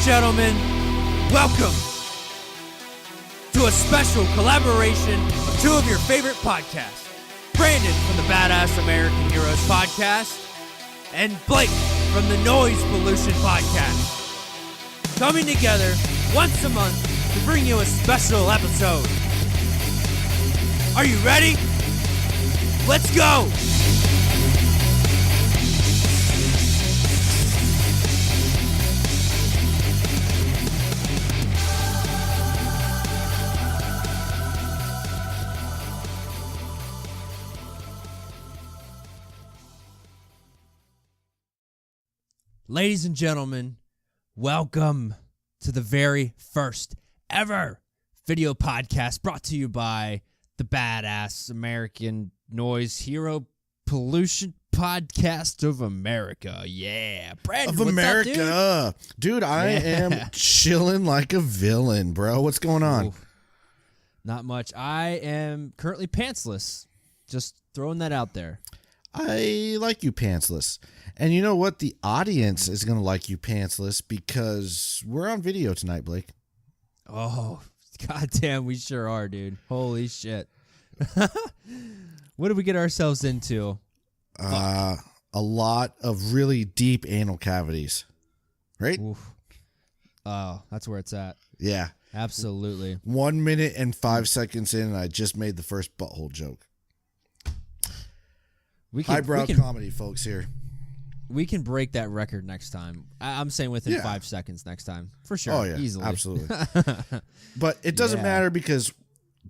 gentlemen, welcome to a special collaboration of two of your favorite podcasts. Brandon from the Badass American Heroes podcast and Blake from the Noise Pollution podcast. Coming together once a month to bring you a special episode. Are you ready? Let's go! Ladies and gentlemen, welcome to the very first ever video podcast brought to you by the Badass American Noise Hero Pollution Podcast of America. Yeah. Brandon, of America. Up, dude, I am chilling like a villain, bro. What's going on? Ooh, not much. I am currently pantsless. Just throwing that out there. I like you pantsless. And you know what? The audience is going to like you pantsless because we're on video tonight, Blake. Oh, goddamn, we sure are, dude. Holy shit. What did we get ourselves into? A lot of really deep anal cavities, right? Oof. Oh, that's where it's at. Yeah. Absolutely. 1 minute and 5 seconds in, and I just made the first butthole joke. Highbrow comedy, folks, here. We can break that record next time. I'm saying within 5 seconds next time. For sure. Oh, yeah. Easily. Absolutely. But it doesn't matter because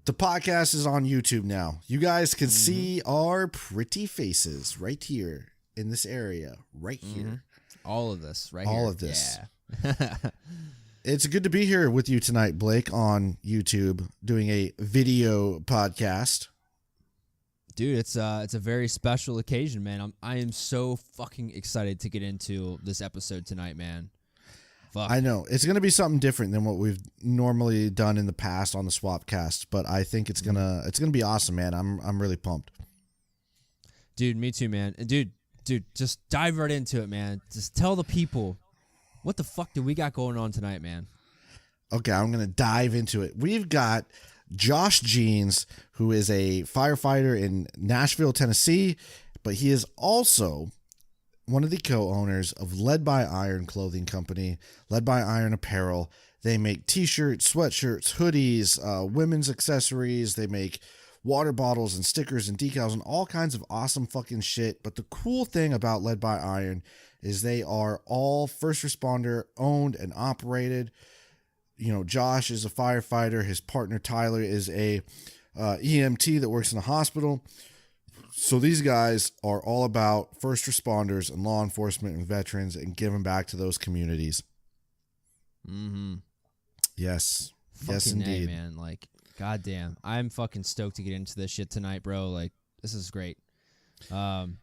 the podcast is on YouTube now. You guys can see our pretty faces right here in this area. Right here. All of this right here. All of this. Yeah. It's good to be here with you tonight, Blake, on YouTube doing a video podcast. Dude, it's a very special occasion, man. I am so fucking excited to get into this episode tonight, man. Fuck. I know it's gonna be something different than what we've normally done in the past on the Swapcast, but I think it's gonna be awesome, man. I'm really pumped. Dude, me too, man. And dude, just dive right into it, man. Just tell the people what the fuck do we got going on tonight, man. Okay, I'm gonna dive into it. We've got Josh Jeans, who is a firefighter in Nashville, Tennessee, but he is also one of the co-owners of Led by Iron clothing company, Led by Iron Apparel. They make t-shirts, sweatshirts, hoodies, women's accessories. They make water bottles and stickers and decals and all kinds of awesome fucking shit. But the cool thing about Led by Iron is they are all first responder owned and operated. You know, Josh is a firefighter. His partner, Tyler, is a EMT that works in a hospital. So these guys are all about first responders and law enforcement and veterans and giving back to those communities. Mm-hmm. Yes. Fucking yes, indeed. Man. Like, goddamn. I'm fucking stoked to get into this shit tonight, bro. Like, this is great. Dude,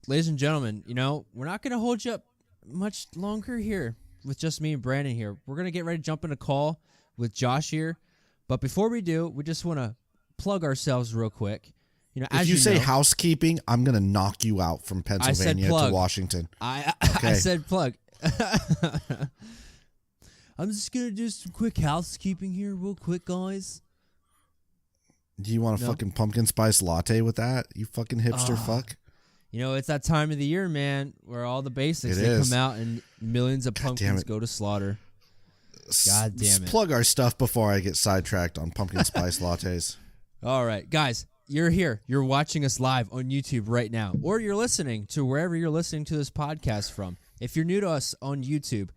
ladies and gentlemen, you know, we're not going to hold you up much longer here with just me and Brandon here. We're going to get ready to jump in a call with Josh here. But before we do, we just want to plug ourselves real quick. You know, if you say housekeeping, I'm going to knock you out from Pennsylvania to Washington. I said plug. I'm just going to do some quick housekeeping here real quick, guys. Do you want a fucking pumpkin spice latte with that? You fucking hipster fuck. You know, it's that time of the year, man, where all the basics come out and millions of pumpkins go to slaughter. God damn it. Plug our stuff before I get sidetracked on pumpkin spice lattes. All right, guys, you're here. You're watching us live on YouTube right now, or you're listening to wherever you're listening to this podcast from. If you're new to us on YouTube,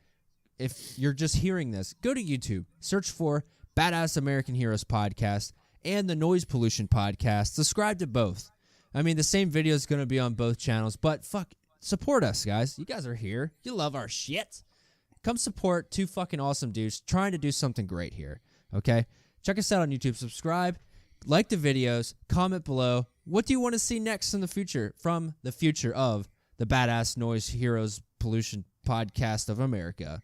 if you're just hearing this, go to YouTube, search for Badass American Heroes Podcast and the Noise Pollution Podcast. Subscribe to both. I mean, the same video is going to be on both channels, but fuck, support us, guys. You guys are here. You love our shit. Come support two fucking awesome dudes trying to do something great here, okay? Check us out on YouTube. Subscribe, like the videos, comment below. What do you want to see next in the future from the future of the Badass Noise Heroes Pollution Podcast of America?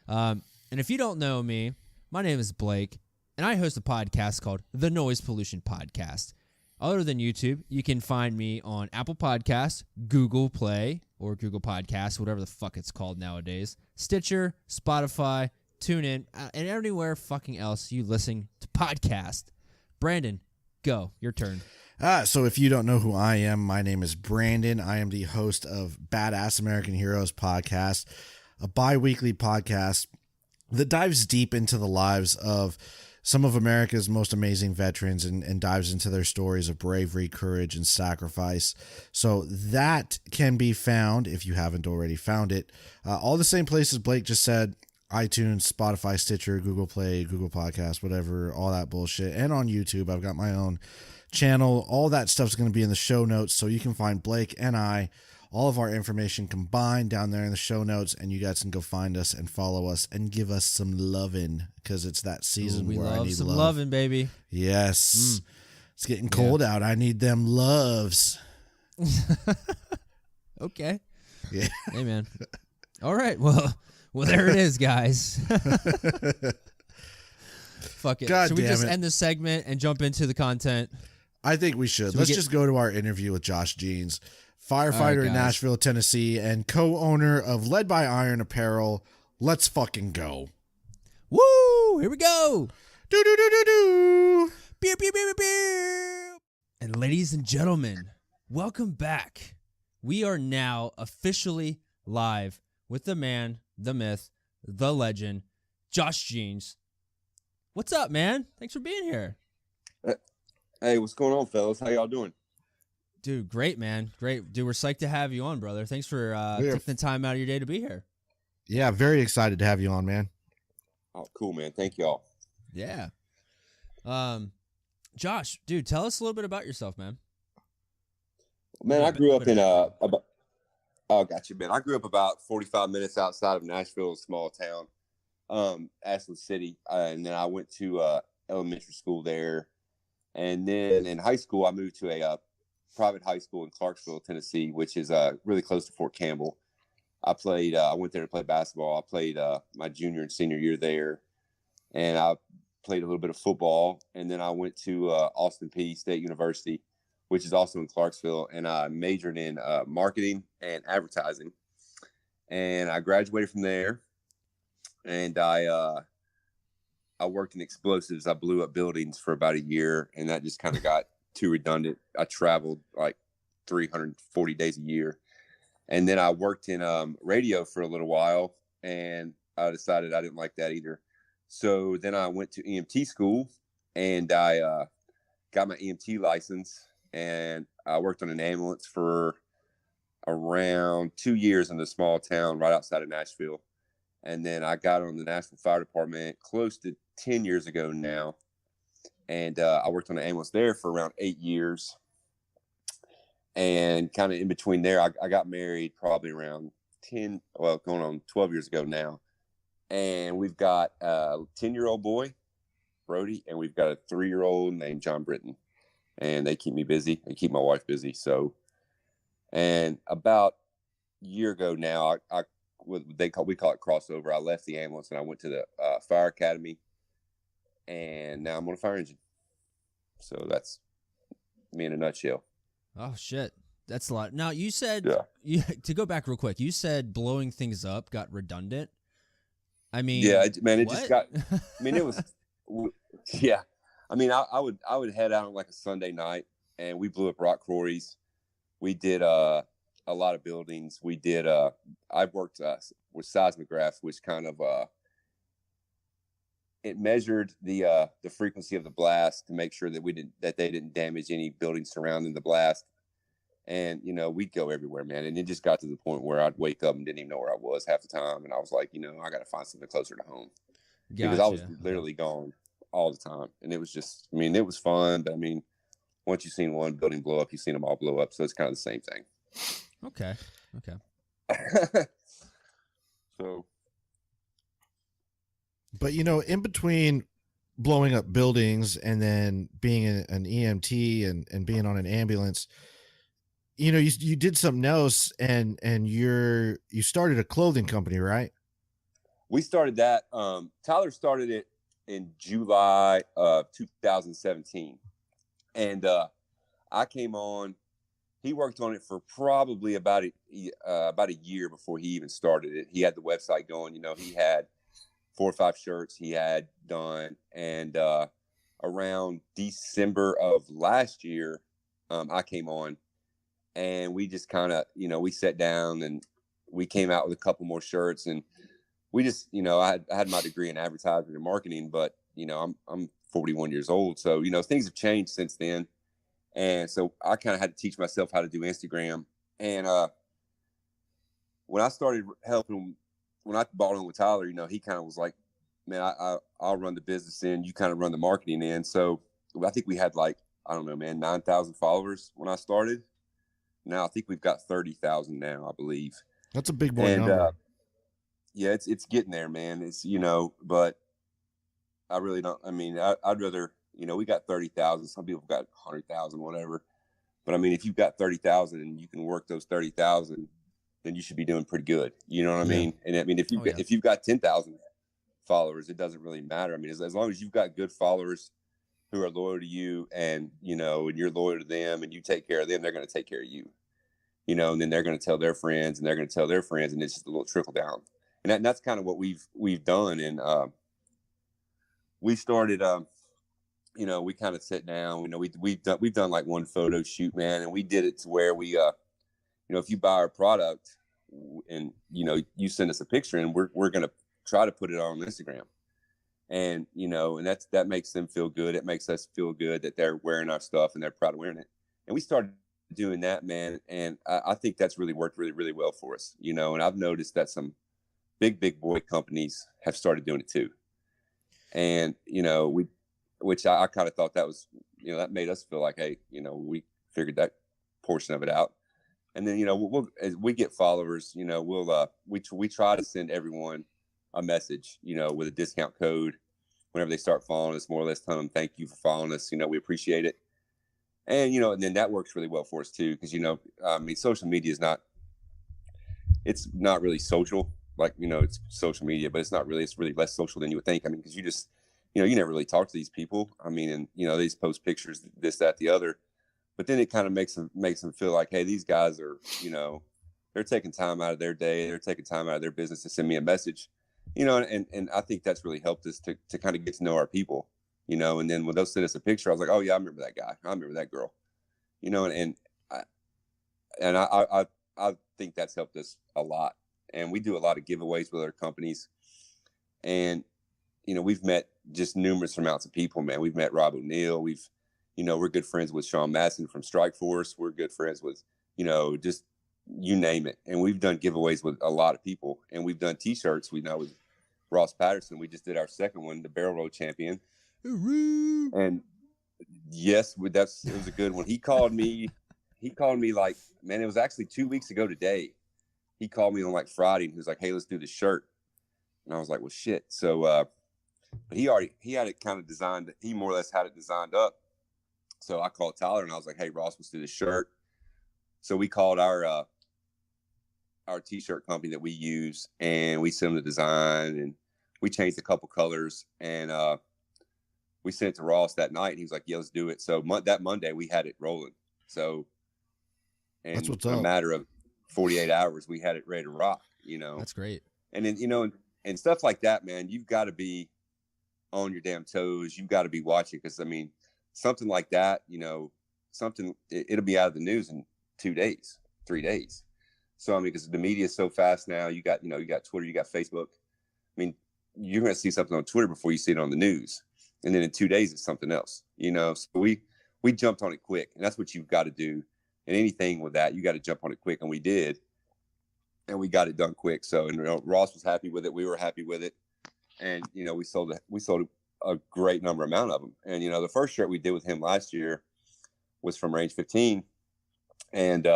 And if you don't know me, my name is Blake, and I host a podcast called The Noise Pollution Podcast. other than YouTube, you can find me on Apple Podcasts, Google Play, or Google Podcasts, whatever the fuck it's called nowadays, Stitcher, Spotify, TuneIn, and anywhere fucking else you listen to podcast. Brandon, go. Your turn. So if you don't know who I am, my name is Brandon. I am the host of Badass American Heroes podcast, a bi-weekly podcast that dives deep into the lives of some of America's most amazing veterans and dives into their stories of bravery, courage, and sacrifice. So that can be found, if you haven't already found it, all the same places Blake just said: iTunes, Spotify, Stitcher, Google Play, Google Podcasts, whatever, all that bullshit. And on YouTube, I've got my own channel. All that stuff's going to be in the show notes, so you can find Blake and I, all of our information combined down there in the show notes, and you guys can go find us and follow us and give us some lovin', because it's that season where I need some love. lovin', baby. Yes. It's getting cold out. I need them loves. Okay. Yeah. Hey, man. All right. Well, there it is, guys. Fuck it. God Should we damn just it. end the segment and jump into the content? I think we should. So Let's just go to our interview with Josh Jeans, firefighter All right, in guys. Nashville, Tennessee, and co-owner of Led by Iron Apparel. Let's fucking go. Woo! Here we go. Do do do do do. Beer, beer, beer, beer, beer. And ladies and gentlemen, welcome back. We are now officially live with the man, the myth, the legend, Josh Jeans. What's up, man? Thanks for being here. Hey, what's going on, fellas? How y'all doing? Dude, great, man. Great. Dude, we're psyched to have you on, brother. Thanks for taking the time out of your day to be here. Yeah, very excited to have you on, man. Oh, cool, man. Thank y'all. Yeah. Josh, dude, tell us a little bit about yourself, man. Man, I grew up in man. I grew up about 45 minutes outside of Nashville, a small town, Ashland City, and then I went to elementary school there, and then in high school I moved to a private high school in Clarksville, Tennessee, which is really close to Fort Campbell. I went there to play basketball. I played my junior and senior year there, and I played a little bit of football, and then I went to Austin Peay State University, which is also in Clarksville, and I majored in marketing and advertising. And I graduated from there, and I worked in explosives. I blew up buildings for about a year, and that just kind of got too redundant. I traveled like 340 days a year. And then I worked in radio for a little while, and I decided I didn't like that either. So then I went to EMT school, and I got my EMT license, and I worked on an ambulance for around 2 years in a small town right outside of Nashville. And then I got on the Nashville Fire Department close to 10 years ago now. And I worked on an ambulance there for around 8 years. And kind of in between there, I got married probably around going on 12 years ago now. And we've got a 10-year-old boy, Brody, and we've got a 3-year-old named John Britton. And they keep me busy and keep my wife busy. So, and about a year ago now, we call it crossover. I left the ambulance and I went to the fire academy, and now I'm on a fire engine. So that's me in a nutshell. Oh, shit. That's a lot. Now, you said, to go back real quick, you said blowing things up got redundant. I mean, yeah, man, it what? just got, I mean, it was, yeah. I mean, I would head out on like a Sunday night, and we blew up rock quarries. We did a lot of buildings. We did, I worked with seismographs, which kind of, it measured the frequency of the blast to make sure that they didn't damage any buildings surrounding the blast. And, you know, we'd go everywhere, man. And it just got to the point where I'd wake up and didn't even know where I was half the time. And I was like, you know, I got to find something closer to home. Because I was literally gone all the time. And it was just, I mean, it was fun. But I mean, once you've seen one building blow up, you've seen them all blow up. So it's kind of the same thing. Okay. So. But, you know, in between blowing up buildings and then being an EMT and being on an ambulance, you know, you did something else, and you started a clothing company, right? We started that. Tyler started it in July of 2017. And I came on. He worked on it for probably about a year before he even started it. He had the website going. He had 4 or 5 shirts he had done, and around December of last year, I came on, and we just kind of, we sat down and we came out with a couple more shirts, and we just, I had my degree in advertising and marketing, but I'm 41 years old, so things have changed since then, and so I kind of had to teach myself how to do Instagram. And when I started helping, when I bought on with Tyler, he kind of was like, man, I'll run the business in, you kind of run the marketing in. So I think we had like, I don't know, man, 9,000 followers when I started. Now I think we've got 30,000 now, I believe. That's a big boy number. Yeah, it's getting there, man. It's, but I really don't, I mean, I'd rather, we got 30,000. Some people got 100,000, whatever. But I mean, if you've got 30,000 and you can work those 30,000, then you should be doing pretty good. You know what I mean? And I mean, if you've got 10,000 followers, it doesn't really matter. I mean, as long as you've got good followers who are loyal to you, and and you're loyal to them, and you take care of them, they're going to take care of you. And then they're going to tell their friends, and they're going to tell their friends, and it's just a little trickle down. And that's kind of what we've done. And we started. We kind of sit down. We've done like one photo shoot, man, and we did it to where we, if you buy our product, and you send us a picture, and we're going to try to put it on Instagram. And, and that makes them feel good. It makes us feel good that they're wearing our stuff and they're proud of wearing it. And we started doing that, man. And I think that's really worked really, really well for us, and I've noticed that some big boy companies have started doing it too. And, which I kind of thought that was, that made us feel like, hey, we figured that portion of it out. And then, we'll as we get followers, we try to send everyone a message, with a discount code whenever they start following us, more or less telling them, thank you for following us. We appreciate it. And, and then that works really well for us too. Cause I mean, social media is it's not really social, like, it's social media, but it's really less social than you would think. I mean, cause you just, you never really talk to these people. I mean, and, they just post pictures, this, that, the other, but then it kind of makes them feel like, hey, these guys are, they're taking time out of their day. They're taking time out of their business to send me a message. And I think that's really helped us to kind of get to know our people, and then when they'll send us a picture, I was like, oh yeah, I remember that guy. I remember that girl, and I think that's helped us a lot. And we do a lot of giveaways with other companies, and, we've met just numerous amounts of people, man. We've met Rob O'Neill. We're good friends with Sean Madsen from Strike Force. We're good friends with, just you name it. And we've done giveaways with a lot of people, and we've done t-shirts. We know with Ross Patterson, we just did our second one, the Barrel Road Champion. And yes, it was a good one. He called me like, man, it was actually 2 weeks ago today. He called me on like Friday, and he was like, hey, let's do the shirt. And I was like, well, shit. So, but he had it kind of designed. He more or less had it designed up. So I called Tyler, and I was like, hey, Ross, let's do the shirt. So we called our t-shirt company that we use, and we sent them the design, and we changed a couple colors, and we sent it to Ross that night, and he was like, yeah, let's do it. So that Monday we had it rolling. So, and that's what's in up. a matter of 48 hours, we had it ready to rock, That's great. And then, and stuff like that, man, you've got to be on your damn toes. You've got to be watching. Cause I mean, something like that, it'll be out of the news in 2 days, 3 days. So, I mean, because the media is so fast now, you got Twitter, you got Facebook. I mean, you're going to see something on Twitter before you see it on the news. And then in 2 days, it's something else, So we jumped on it quick, and that's what you've got to do. And anything with that, you got to jump on it quick. And we did, and we got it done quick. So, and Ross was happy with it. We were happy with it. And, we sold a great amount of them. And, the first shirt we did with him last year was from Range 15. And,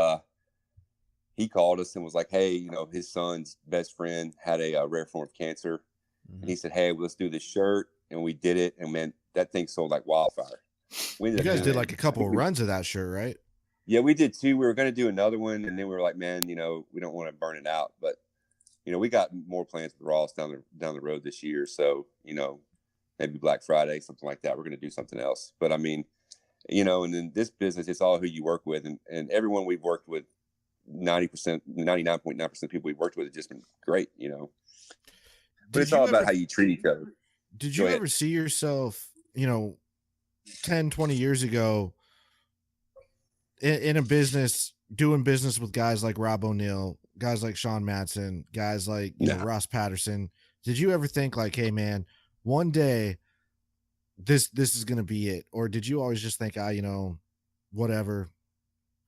he called us and was like, hey, his son's best friend had a rare form of cancer. Mm-hmm. And he said, hey, well, let's do this shirt. And we did it. And man, that thing sold like wildfire. You guys did like a couple of runs of that shirt, right? Yeah, we did too. We were going to do another one. And then we were like, man, we don't want to burn it out. But, we got more plans with Ross down the road this year. So, maybe Black Friday, something like that. We're going to do something else. But I mean, you know, and in this business, it's all who you work with, and everyone we've worked with, 90%, 99.9% of people we've worked with have just been great, you know. But it's all about how you treat each other. Did you ever see yourself, you know, 10, 20 years ago in a business, doing business with guys like Rob O'Neill, guys like Sean Madsen, guys like, you know, Ross Patterson? Did you ever think like, hey man, one day this is going to be it? Or did you always just think, you know, whatever,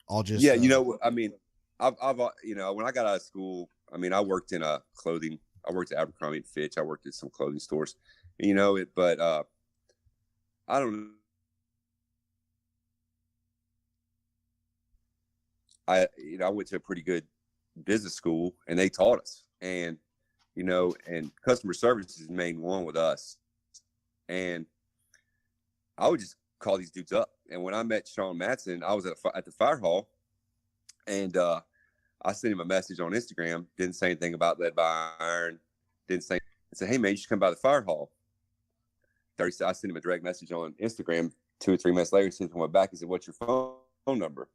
I'll just, you know, I mean, I've, you know, when I got out of school, I mean, I worked in clothing. I worked at Abercrombie and Fitch. I worked at some clothing stores, you know, but I don't know. You know, I went to a pretty good business school and they taught us, and, you know, and customer service is the main one with us. And I would just call these dudes up. And when I met Sean Madsen, I was at the fire hall, and I sent him a message on Instagram. Didn't say anything about Led by Iron. Didn't say. I said, "Hey man, you should come by the fire hall." I sent him a direct message on Instagram. 2 or 3 minutes later, he sent me back. He said, "What's your phone number?"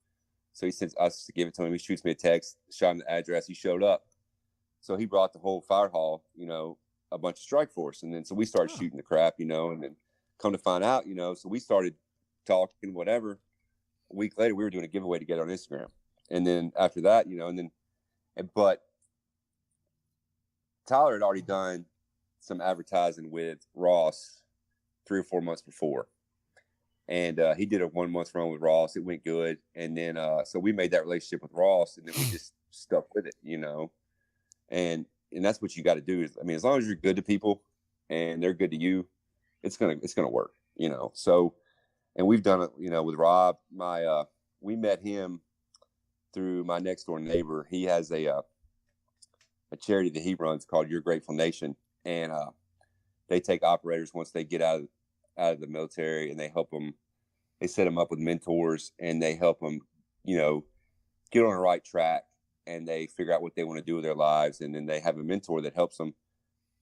So he sends us to give it to him. He shoots me a text, shot him the address. He showed up. So he brought the whole fire hall, you know, a bunch of strike force, and then so we started shooting the crap, you know, and then come to find out, you know, so we started talking, whatever. A week later, we were doing a giveaway together on Instagram. And then after that, you know, but Tyler had already done some advertising with Ross 3 or 4 months before. And he did a 1 month run with Ross. It went good. And then, so we made that relationship with Ross, and then we just stuck with it, you know, and that's what you got to do is, I mean, as long as you're good to people and they're good to you, it's going to work, you know? So, and we've done it, you know, with Rob, we met him through my next door neighbor. He has a charity that he runs called Your Grateful Nation. And they take operators once they get out of the military, and they help them, they set them up with mentors, and they help them, you know, get on the right track, and they figure out what they want to do with their lives. And then they have a mentor that helps them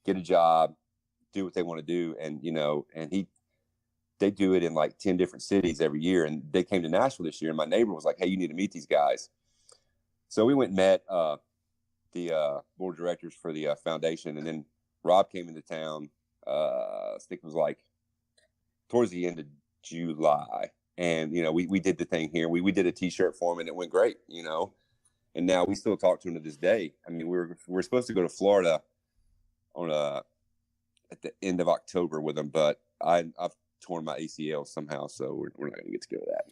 get a job, do what they want to do. And, you know, and they do it in like 10 different cities every year. And they came to Nashville this year, and my neighbor was like, "Hey, you need to meet these guys." So we went and met the board of directors for the foundation. And then Rob came into town, I think it was like towards the end of July. And, you know, we did the thing here. We did a t-shirt for him, and it went great, you know. And now we still talk to him to this day. I mean, we're supposed to go to Florida at the end of October with him, but I've torn my ACL somehow, so we're not going to get to go to that.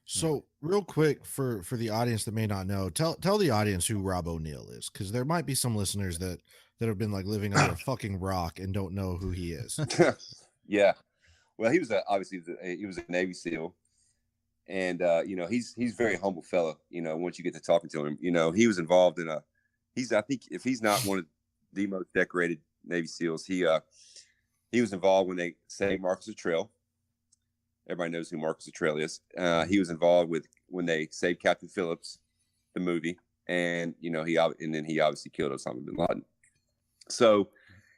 So real quick for the audience that may not know, tell the audience who Rob O'Neill is, because there might be some listeners that have been like living under a fucking rock and don't know who he is. Yeah, well, he was obviously he was a Navy SEAL, and you know, he's a very humble fellow. You know, once you get to talking to him, you know, he was involved in I think if he's not one of the most decorated Navy SEALs, he was involved when they saved Marcus Luttrell. Everybody knows who Marcus Luttrell is. He was involved with when they saved Captain Phillips, the movie, and, you know, then he obviously killed Osama bin Laden. So,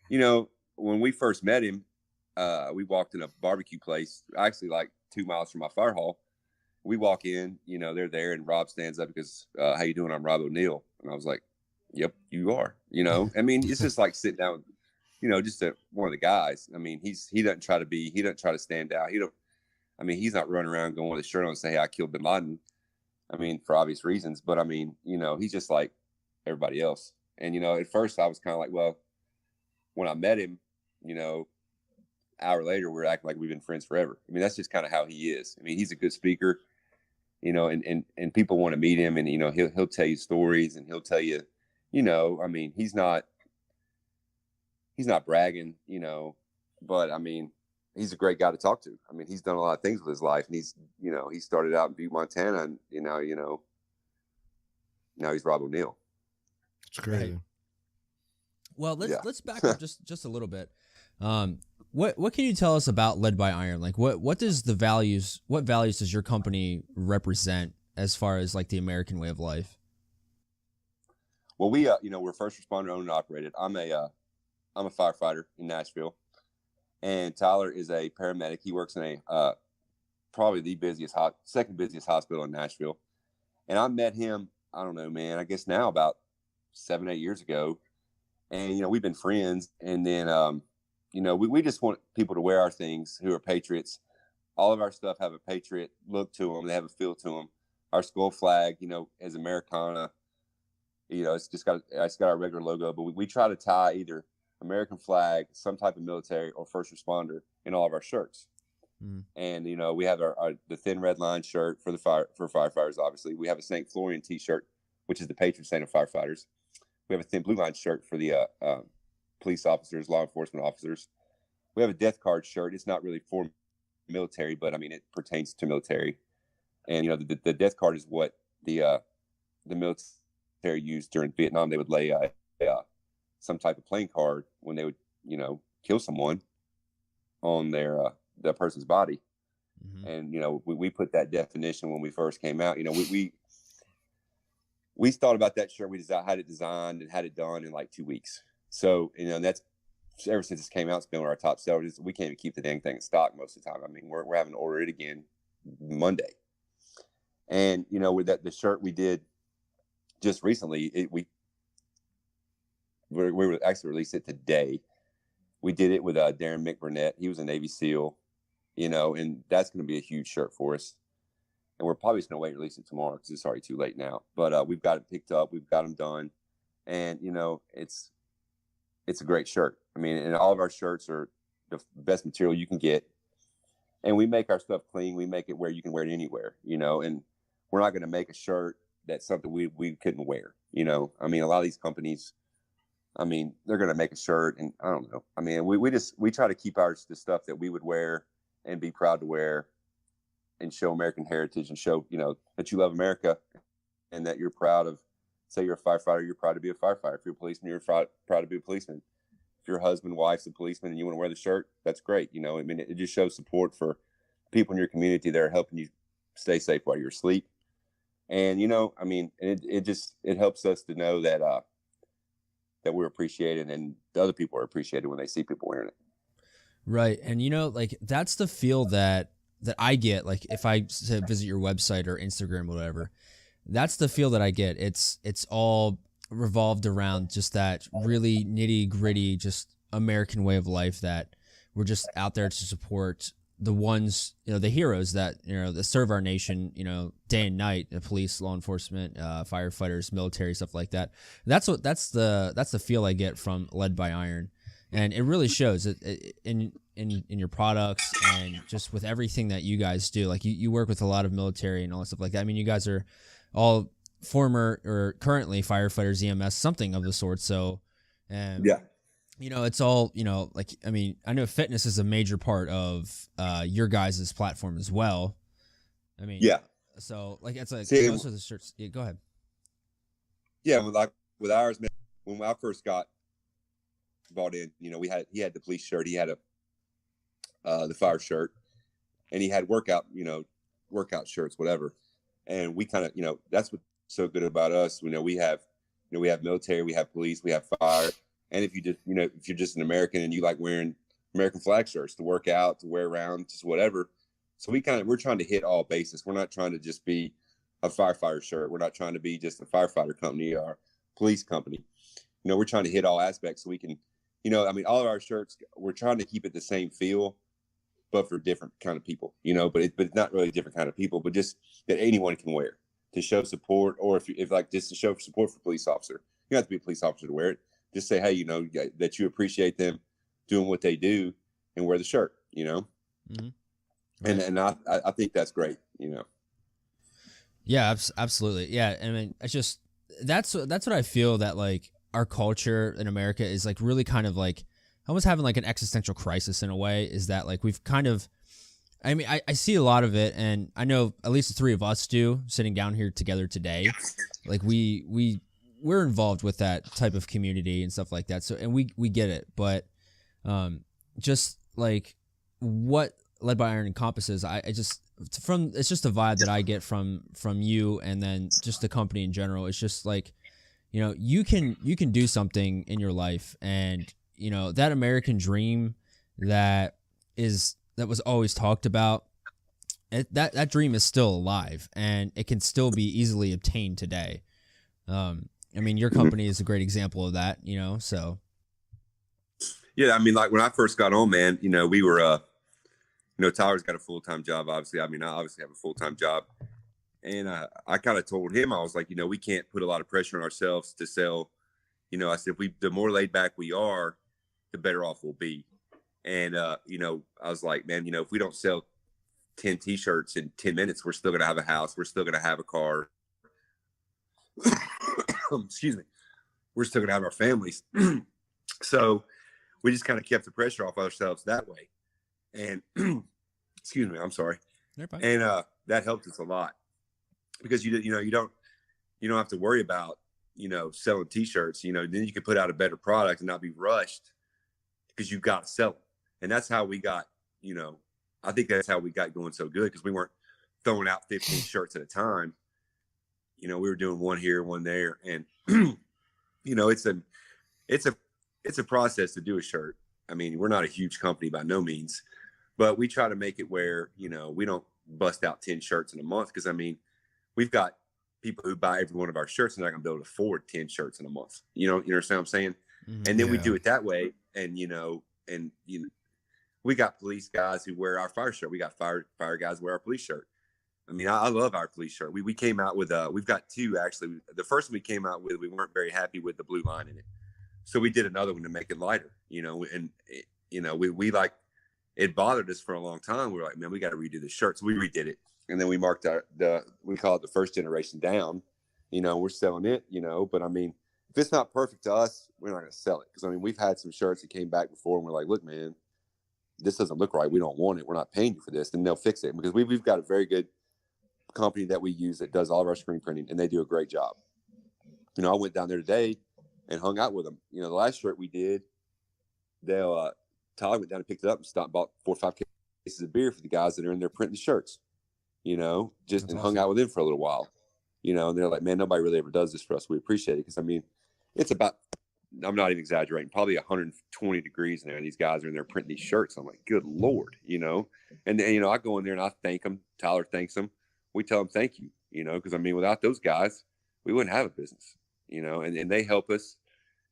you know, when we first met him, we walked in a barbecue place, actually like 2 miles from my fire hall. We walk in, you know, they're there, and Rob stands up because, "How you doing? I'm Rob O'Neill." And I was like, "Yep, you are." You know, I mean, it's just like sitting down, you know, just one of the guys. I mean, he doesn't try to stand out. I mean, he's not running around going with a shirt on and say, "Hey, I killed bin Laden." I mean, for obvious reasons, but I mean, you know, he's just like everybody else. And, you know, at first I was kind of like, well, when I met him, you know, an hour later, we're acting like we've been friends forever. I mean, that's just kind of how he is. I mean, he's a good speaker, you know, and people want to meet him, and, you know, he'll tell you stories, and he'll tell you, you know, I mean, he's not bragging, you know, but I mean, he's a great guy to talk to. I mean, he's done a lot of things with his life, and he's, you know, he started out in Butte, Montana, and, you know, now he's Rob O'Neill. It's crazy. Right. Well, let's back up just a little bit. What can you tell us about Led by Iron? Like, what values does your company represent as far as like the American way of life? Well, we you know, we're first responder owned and operated. I'm a firefighter in Nashville, and Tyler is a paramedic. He works in a probably the second busiest hospital in Nashville. And I met him, I don't know, man, I guess now about 7-8 years ago. And, we've been friends. And then, we just want people to wear our things who are patriots. All of our stuff have a patriot look to them. They have a feel to them. Our skull flag, as Americana, it's got our regular logo, but we try to tie either American flag, some type of military, or first responder in all of our shirts. And we have the thin red line shirt for firefighters. Obviously, we have a St. Florian T-shirt, which is the patron saint of firefighters. We have a thin blue line shirt for the police officers, law enforcement officers. We have a death card shirt. It's not really for military, but I mean it pertains to military. And the death card is what the military used during Vietnam. They would lay some type of playing card when they would kill someone on that person's body. And we put that definition when we first came out. We thought about that shirt. We had it designed and had it done in like 2 weeks. So that's ever since it came out, it's been one of our top sellers. We can't even keep the dang thing in stock most of the time. I mean, we're having to order it again Monday. And with the shirt we did just recently, we were actually released it today. We did it with Darren McBurnett. He was a Navy SEAL, and that's going to be a huge shirt for us. And we're probably just going to wait and release it tomorrow because it's already too late now. But we've got it picked up. We've got them done. And, it's a great shirt. I mean, and all of our shirts are the best material you can get. And we make our stuff clean. We make it where you can wear it anywhere, and we're not going to make a shirt that's something we couldn't wear. I mean, a lot of these companies, I mean, they're going to make a shirt and I don't know. I mean, we try to keep the stuff that we would wear and be proud to wear and show American heritage and show, that you love America and that you're proud of, say you're a firefighter, you're proud to be a firefighter. If you're a policeman, you're proud to be a policeman. If your husband, wife's a policeman and you want to wear the shirt, that's great. I mean, it just shows support for people in your community that are helping you stay safe while you're asleep. And, I mean, it helps us to know that, that we're appreciated and the other people are appreciated when they see people wearing it. Right. And, like that's the feel that I get, like if I say visit your website or Instagram or whatever, that's the feel that I get. It's all revolved around just that really nitty gritty, just American way of life that we're just out there to support the ones, the heroes that, that serve our nation, day and night, the police, law enforcement, firefighters, military, stuff like that. That's the feel I get from Led by Iron. And it really shows in your products and just with everything that you guys do. Like you work with a lot of military and all that stuff like that. I mean, you guys are all former or currently firefighters, EMS, something of the sort. So, yeah, it's all, like, I mean, I know fitness is a major part of your guys' platform as well. I mean, yeah. So like, it's like most of the shirts. Yeah, go ahead. Yeah. With ours, man, when I first got bought in, he had the police shirt, he had the fire shirt, and he had workout shirts, whatever. And we kind of, that's what's so good about us. We have military, we have police, we have fire. And if you're just an American and you like wearing American flag shirts to work out, to wear around, just whatever. So we're trying to hit all bases. We're not trying to just be a firefighter shirt. We're not trying to be just a firefighter company or police company. We're trying to hit all aspects so we can, I mean, all of our shirts, we're trying to keep it the same feel, but for different kind of people, but it's not really different kind of people, but just that anyone can wear to show support. Or if like just to show support for police officer, you don't have to be a police officer to wear it. Just say, hey, that you appreciate them doing what they do and wear the shirt, Mm-hmm. Right. And I think that's great, Yeah, absolutely. Yeah. I mean, it's just, that's what I feel that like our culture in America is like really kind of like almost having like an existential crisis in a way, is that like we've kind of, I mean, I see a lot of it, and I know at least the three of us do sitting down here together today. Like we're involved with that type of community and stuff like that. So, and we get it, but just like what Led by Iron encompasses, it's just a vibe that I get from you, and then just the company in general. It's just like, you can do something in your life, and that American dream that was always talked about that dream is still alive, and it can still be easily obtained today. I mean, your company is a great example of that, you know. So Yeah, I mean, like when I first got on, man, you know, we were, you know, Tyler's got a full-time job. Obviously, I mean, I obviously have a full-time job, and I kind of told him, I was like, you know, we can't put a lot of pressure on ourselves to sell. You know, I said, the more laid back we are, the better off we'll be. And you know, I was like, man, you know, if we don't sell 10 T-shirts in 10 minutes, we're still gonna have a house, we're still gonna have a car. Excuse me, we're still gonna have our families. So we just kind of kept the pressure off ourselves that way. And excuse me, I'm sorry. And that helped us a lot, because you know, you don't have to worry about, you know, selling T-shirts. You know, then you can put out a better product and not be rushed, because you've got to sell them. And that's how we got, you know, I think that's how we got going so good, because we weren't throwing out 15 shirts at a time. You know, we were doing one here, one there. And, you know, it's a process to do a shirt. I mean, we're not a huge company by no means, but we try to make it where, you know, we don't bust out 10 shirts in a month. Because, I mean, we've got people who buy every one of our shirts and they're not going to be able to afford 10 shirts in a month. You understand what I'm saying? Mm-hmm. And then we do it that way. And, you know, we got police guys who wear our fire shirt. We got fire guys who wear our police shirt. I mean, I love our police shirt. We came out with we've got two, actually. The first one we came out with, we weren't very happy with the blue line in it, so we did another one to make it lighter. You know, and you know, we like, it bothered us for a long time. We were like, man, we got to redo the shirt. So we redid it, and then we marked we call it the first generation down. You know, we're selling it. You know, but I mean, if it's not perfect to us, we're not going to sell it, because I mean, we've had some shirts that came back before, and we're like, look, man, this doesn't look right. We don't want it. We're not paying you for this. And they'll fix it, because we've got a very good company that we use that does all of our screen printing, and they do a great job. You know, I went down there today and hung out with them. You know, the last shirt we did, Tyler went down and picked it up and bought 4 or 5 cases of beer for the guys that are in there printing the shirts, you know, just and hung out with them for a little while, you know, and they're like, man, nobody really ever does this for us. We appreciate it. Because I mean, it's about, I'm not even exaggerating, probably 120 degrees in there, and these guys are in there printing these shirts. I'm like, good Lord, you know. And then, you know, I go in there and I thank them. Tyler thanks them. We tell them thank you, you know, because I mean, without those guys, we wouldn't have a business, you know. And they help us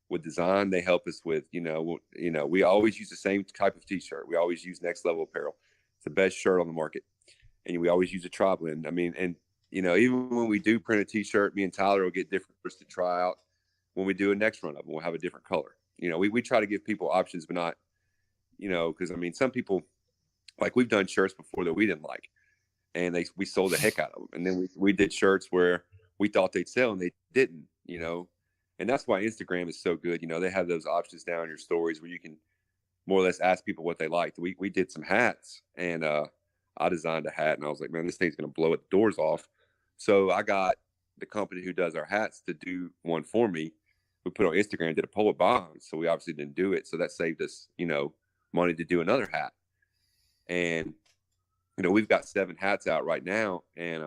with design. They help us with, you know, we always use the same type of T-shirt. We always use Next Level Apparel. It's the best shirt on the market, and we always use a tri blend. I mean, and you know, even when we do print a T-shirt, me and Tyler will get different colors to try out. When we do a next run of them, we'll have a different color. You know, we try to give people options, but not, you know, because I mean, some people, like, we've done shirts before that we didn't like, and we sold the heck out of them. And then we did shirts where we thought they'd sell and they didn't, you know. And that's why Instagram is so good. You know, they have those options down in your stories where you can more or less ask people what they liked. We did some hats, and I designed a hat, and I was like, man, this thing's going to blow the doors off. So I got the company who does our hats to do one for me. We put on Instagram, did a poet bond, so we obviously didn't do it. So that saved us, you know, money to do another hat. And, you know, we've got 7 hats out right now, and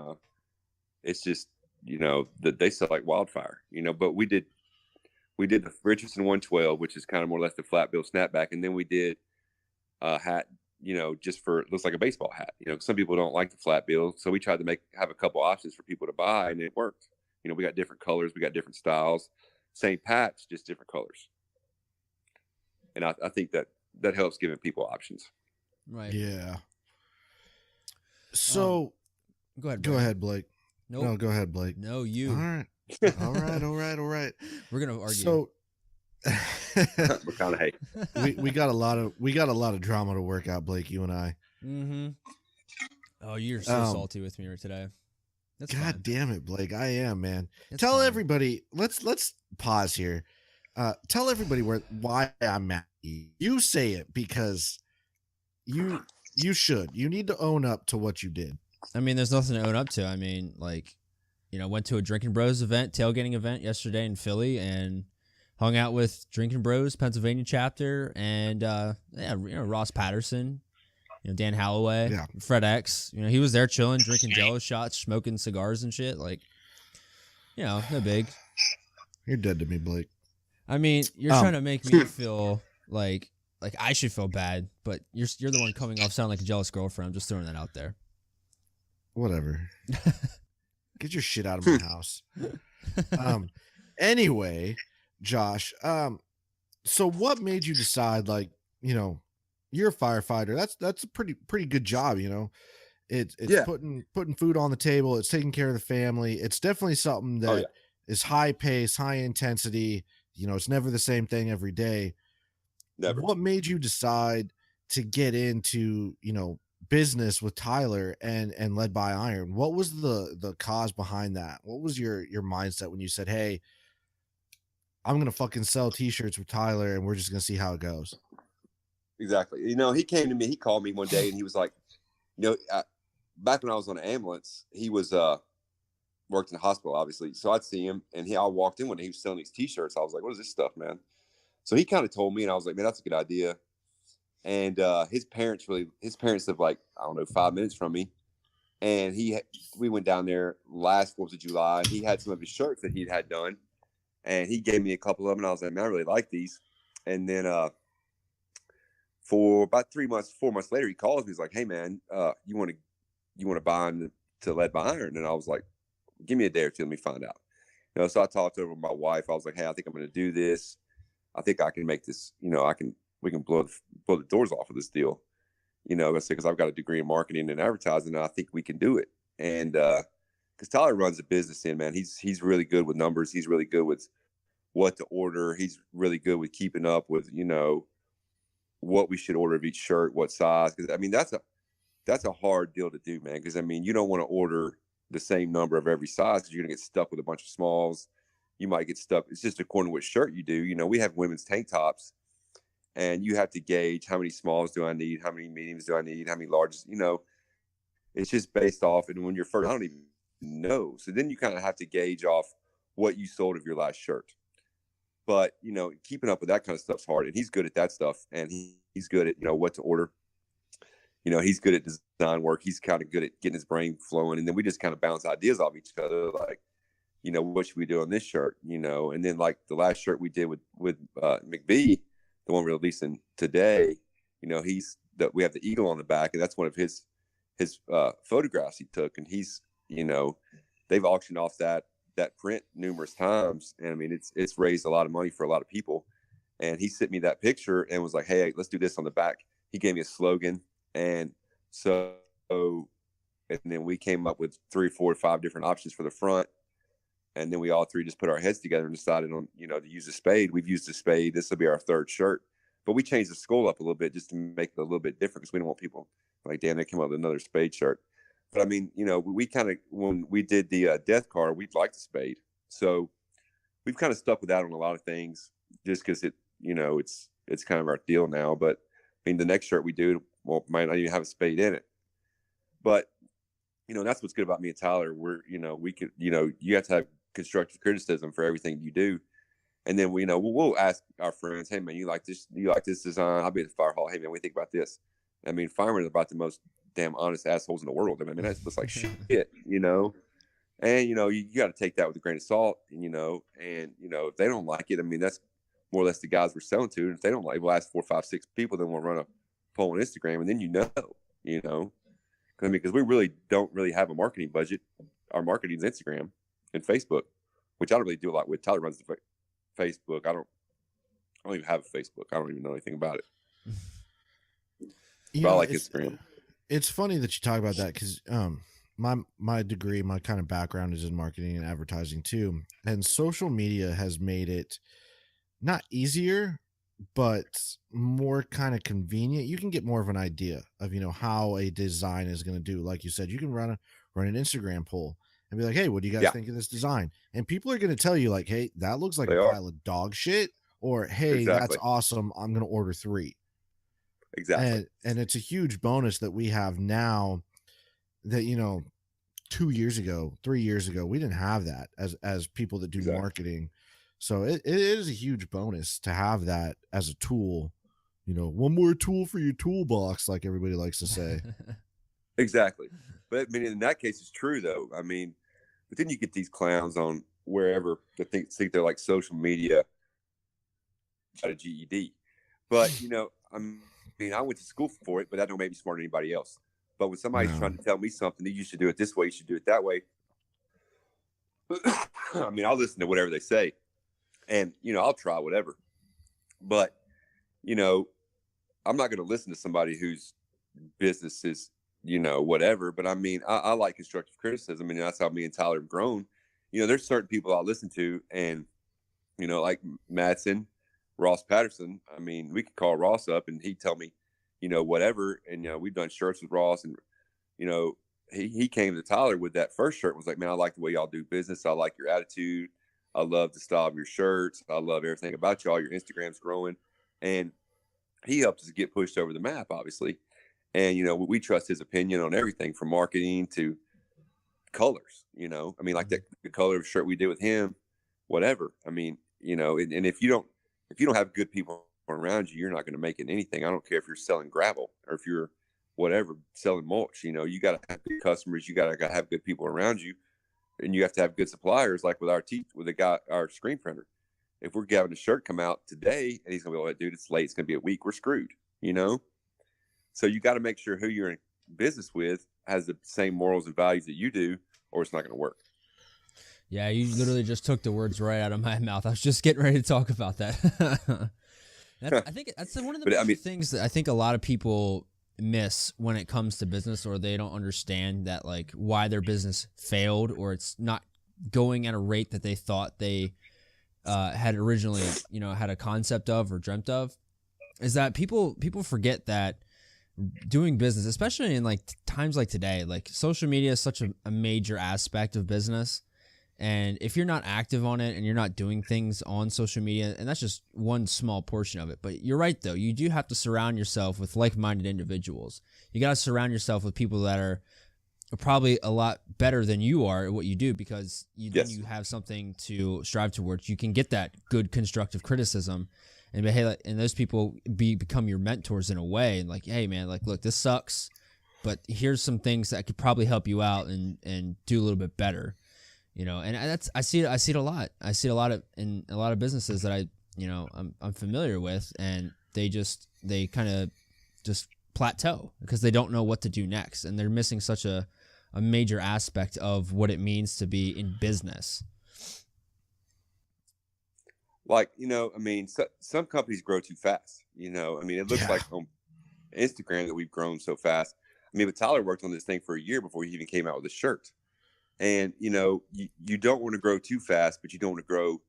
it's just, you know, that they sell like wildfire, you know. But we did the Richardson 112, which is kind of more or less the flat bill snapback, and then we did a hat, you know, just for, it looks like a baseball hat. You know, some people don't like the flat bill, so we tried to have a couple options for people to buy, and it worked. You know, we got different colors, we got different styles. Same patch, just different colors. And I think that helps giving people options. Right. Yeah. So go ahead. Go ahead, Blake. Nope. No, go ahead, Blake. No, you. All right. All right. We're gonna argue. So We're kind of hate. we got a lot of drama to work out, Blake, you and I. Mm-hmm. Oh, you're so salty with me today. That's God fine. damn it, Blake. I am, man. It's Tell fine. everybody, let's pause here. Tell everybody why I'm mad. You say it, because you should. You need to own up to what you did. I mean, there's nothing to own up to. I mean, like, you know, went to a Drinking Bros event, tailgating event yesterday in Philly, and hung out with Drinking Bros Pennsylvania chapter, and Ross Patterson, you know, Dan Holloway, Fred X. You know, he was there chilling, drinking Jello shots, smoking cigars and shit. Like, you know, no big. You're dead to me, Blake. I mean, you're trying to make me feel like I should feel bad, but you're the one coming off sounding like a jealous girlfriend. I'm just throwing that out there. Whatever. Get your shit out of my house. Anyway, Josh, so what made you decide, like, you know, you're a firefighter. That's a pretty good job, you know. It's Yeah. putting food on the table, it's taking care of the family. It's definitely something Oh, that is high pace, high intensity. You know, it's never the same thing every day. Never. What made you decide to get into, you know, business with Tyler and Led by Iron? What was the cause behind that? What was your mindset when you said, "Hey, I'm gonna fucking sell t-shirts with Tyler and we're just gonna see how it goes"? Exactly. You know, he came to me, he called me one day and he was like, you know, back when I was on an ambulance, he was worked in the hospital, obviously. So I'd see him and I walked in when he was selling these t-shirts. I was like, what is this stuff, man? So he kind of told me and I was like, man, that's a good idea. And his parents live like, I don't know, 5 minutes from me. And we went down there last 4th of July and he had some of his shirts that he'd had done. And he gave me a couple of them and I was like, man, I really like these. And then for about 4 months later, he calls me. He's like, hey man, you want to buy to Led by Iron? And I was like, give me a day or two, let me find out. You know, so I talked over with my wife. I was like, hey, I think I'm going to do this. I think I can make this, you know, we can blow the doors off of this deal, you know, because I've got a degree in marketing and advertising, and I think we can do it. And because Tyler runs a business man, he's really good with numbers. He's really good with what to order. He's really good with keeping up with, you know, what we should order of each shirt, what size. Because I mean, that's a hard deal to do, man. Because I mean, you don't want to order the same number of every size because you're gonna get stuck with a bunch of smalls. You might get stuck. It's just according to what shirt you do. You know, we have women's tank tops, and you have to gauge how many smalls do I need, how many mediums do I need, how many larges. You know, it's just based off. And when you're first, I don't even know. So then you kind of have to gauge off what you sold of your last shirt. But you know, keeping up with that kind of stuff's hard, and he's good at that stuff, and he's good at, you know, what to order. You know, he's good at design work. He's kind of good at getting his brain flowing, and then we just kind of bounce ideas off each other, like, you know, what should we do on this shirt, you know? And then like the last shirt we did with McVie, the one we're releasing today, you know, we have the eagle on the back, and that's one of his photographs he took, and he's, you know, they've auctioned off that print numerous times, and I mean, it's raised a lot of money for a lot of people. And he sent me that picture and was like, hey, let's do this on the back. He gave me a slogan, and so, and then we came up with 3, 4, 5 different options for the front. And then we all three just put our heads together and decided on, you know, to use a spade. We've used a spade. This will be our 3rd shirt. But we changed the skull up a little bit just to make it a little bit different because we don't want people like, damn, they came up with another spade shirt. But I mean, you know, we kind of, when we did the death card, we liked the spade. So we've kind of stuck with that on a lot of things just because it, you know, it's kind of our deal now. But I mean, the next shirt we do, well, might not even have a spade in it. But, you know, that's what's good about me and Tyler. We're, you know, we could, you know, you have to have constructive criticism for everything you do. And then we, you know, we'll ask our friends, hey man, you like this design? I'll be at the fire hall. Hey man, what do you think about this? I mean, firemen are about the most damn honest assholes in the world. I mean, that's just like shit, you know? And, you know, you got to take that with a grain of salt, and, you know, if they don't like it, I mean, that's more or less the guys we're selling to. And if they don't like it, we'll ask 4, 5, 6 people, then we'll run a poll on Instagram, and then, you know. I mean, because we really don't really have a marketing budget. Our marketing is Instagram and Facebook, which I don't really do a lot with. Tyler runs the Facebook. I don't even have a Facebook. I don't even know anything about it. But I like Instagram. It's funny that you talk about that because my degree, my kind of background is in marketing and advertising too. And social media has made it not easier, but more kind of convenient. You can get more of an idea of, you know, how a design is going to do. Like you said, you can run an Instagram poll and be like, hey, what do you guys think of this design? And people are going to tell you like, hey, that looks like a pile of dog shit, or hey, that's awesome, I'm going to order 3. Exactly. And it's a huge bonus that we have now that, you know, 2 years ago, 3 years ago, we didn't have that as people that do marketing. So it is a huge bonus to have that as a tool, you know, one more tool for your toolbox, like everybody likes to say. Exactly. But I mean, in that case, it's true though. I mean, but then you get these clowns on wherever that think they're like social media, got a GED. But, you know, I mean, I went to school for it, but that don't make me smarter than anybody else. But when somebody's trying to tell me something, that you should do it this way, you should do it that way. I mean, I'll listen to whatever they say, and I'll try whatever. But I'm not going to listen to somebody whose business is whatever. But I mean, I like constructive criticism, and that's how me and Tyler have grown. There's certain people I listen to, and like Madsen, Ross Patterson. I mean, we could call Ross up, and he'd tell me, whatever. And we've done shirts with Ross, and he came to Tyler with that first shirt and was like, man, I like the way y'all do business. I like your attitude. I love the style of your shirts. I love everything about y'all. Your Instagram's growing. And he helped us get pushed over the map, obviously. And, we trust his opinion on everything from marketing to colors, I mean, like the color of the shirt we did with him, whatever. I mean, and if you don't have good people around you, you're not going to make it anything. I don't care if you're selling gravel or if you're whatever, selling mulch, you got to have good customers. You got to have good people around you, and you have to have good suppliers. Like with our screen printer, if we're having a shirt come out today and he's going to be like, dude, it's late, it's going to be a week, we're screwed, So you got to make sure who you're in business with has the same morals and values that you do, or it's not going to work. Yeah, you literally just took the words right out of my mouth. I was just getting ready to talk about that. I think that's one of the things that I think a lot of people miss when it comes to business, or they don't understand that, like, why their business failed, or it's not going at a rate that they thought they had originally, had a concept of or dreamt of, is that people forget that doing business, especially in like times like today, like social media is such a major aspect of business. And if you're not active on it and you're not doing things on social media, and that's just one small portion of it. But you're right, though. You do have to surround yourself with like-minded individuals. You got to surround yourself with people that are probably a lot better than you are at what you do, because then you have something to strive towards. You can get that good constructive criticism, and hey, and those people become your mentors in a way. And like, hey, man, like, look, this sucks, but here's some things that could probably help you out and do a little bit better. And I see it a lot. I see it a lot in a lot of businesses that I'm familiar with, and they kind of just plateau because they don't know what to do next, and they're missing such a major aspect of what it means to be in business. Like, I mean, some companies grow too fast. I mean, it looks like on Instagram that we've grown so fast. I mean, but Tyler worked on this thing for a year before he even came out with a shirt. And, you don't want to grow too fast, but you don't want to grow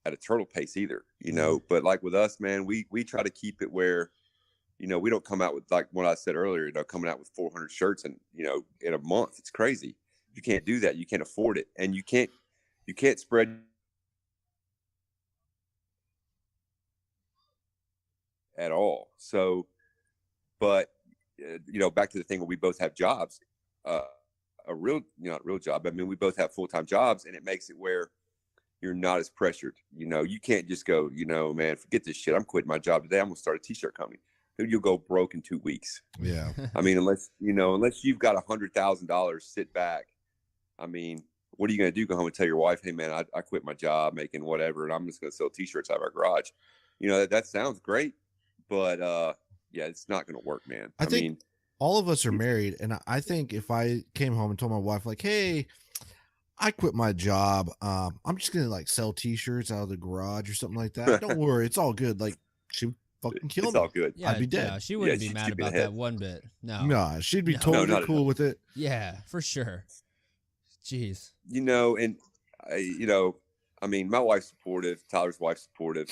at a turtle pace either, But like with us, man, we try to keep it where, we don't come out with, like what I said earlier, coming out with 400 shirts and, in a month. It's crazy. You can't do that. You can't afford it. And you can't spread at all. So, but, back to the thing where we both have jobs, a real, not real job. I mean, we both have full-time jobs, and it makes it where you're not as pressured. You can't just go, man, forget this shit. I'm quitting my job today. I'm going to start a t-shirt company. Dude, you'll go broke in 2 weeks. Yeah. I mean, unless you've got $100,000 sit back, I mean, what are you going to do? Go home and tell your wife, hey man, I quit my job making whatever, and I'm just going to sell t-shirts out of our garage. That sounds great, but yeah, it's not going to work, man. I mean, all of us are married, and I think if I came home and told my wife, like, hey, I quit my job, I'm just gonna like sell t-shirts out of the garage or something like that. Don't worry, it's all good. Like, she would fucking kill me. It's all good. Yeah, I'd be dead. Yeah, she wouldn't be mad about that one bit. No, she'd be totally cool with it. Yeah, for sure. Jeez. And I mean, my wife's supportive. Tyler's wife's supportive.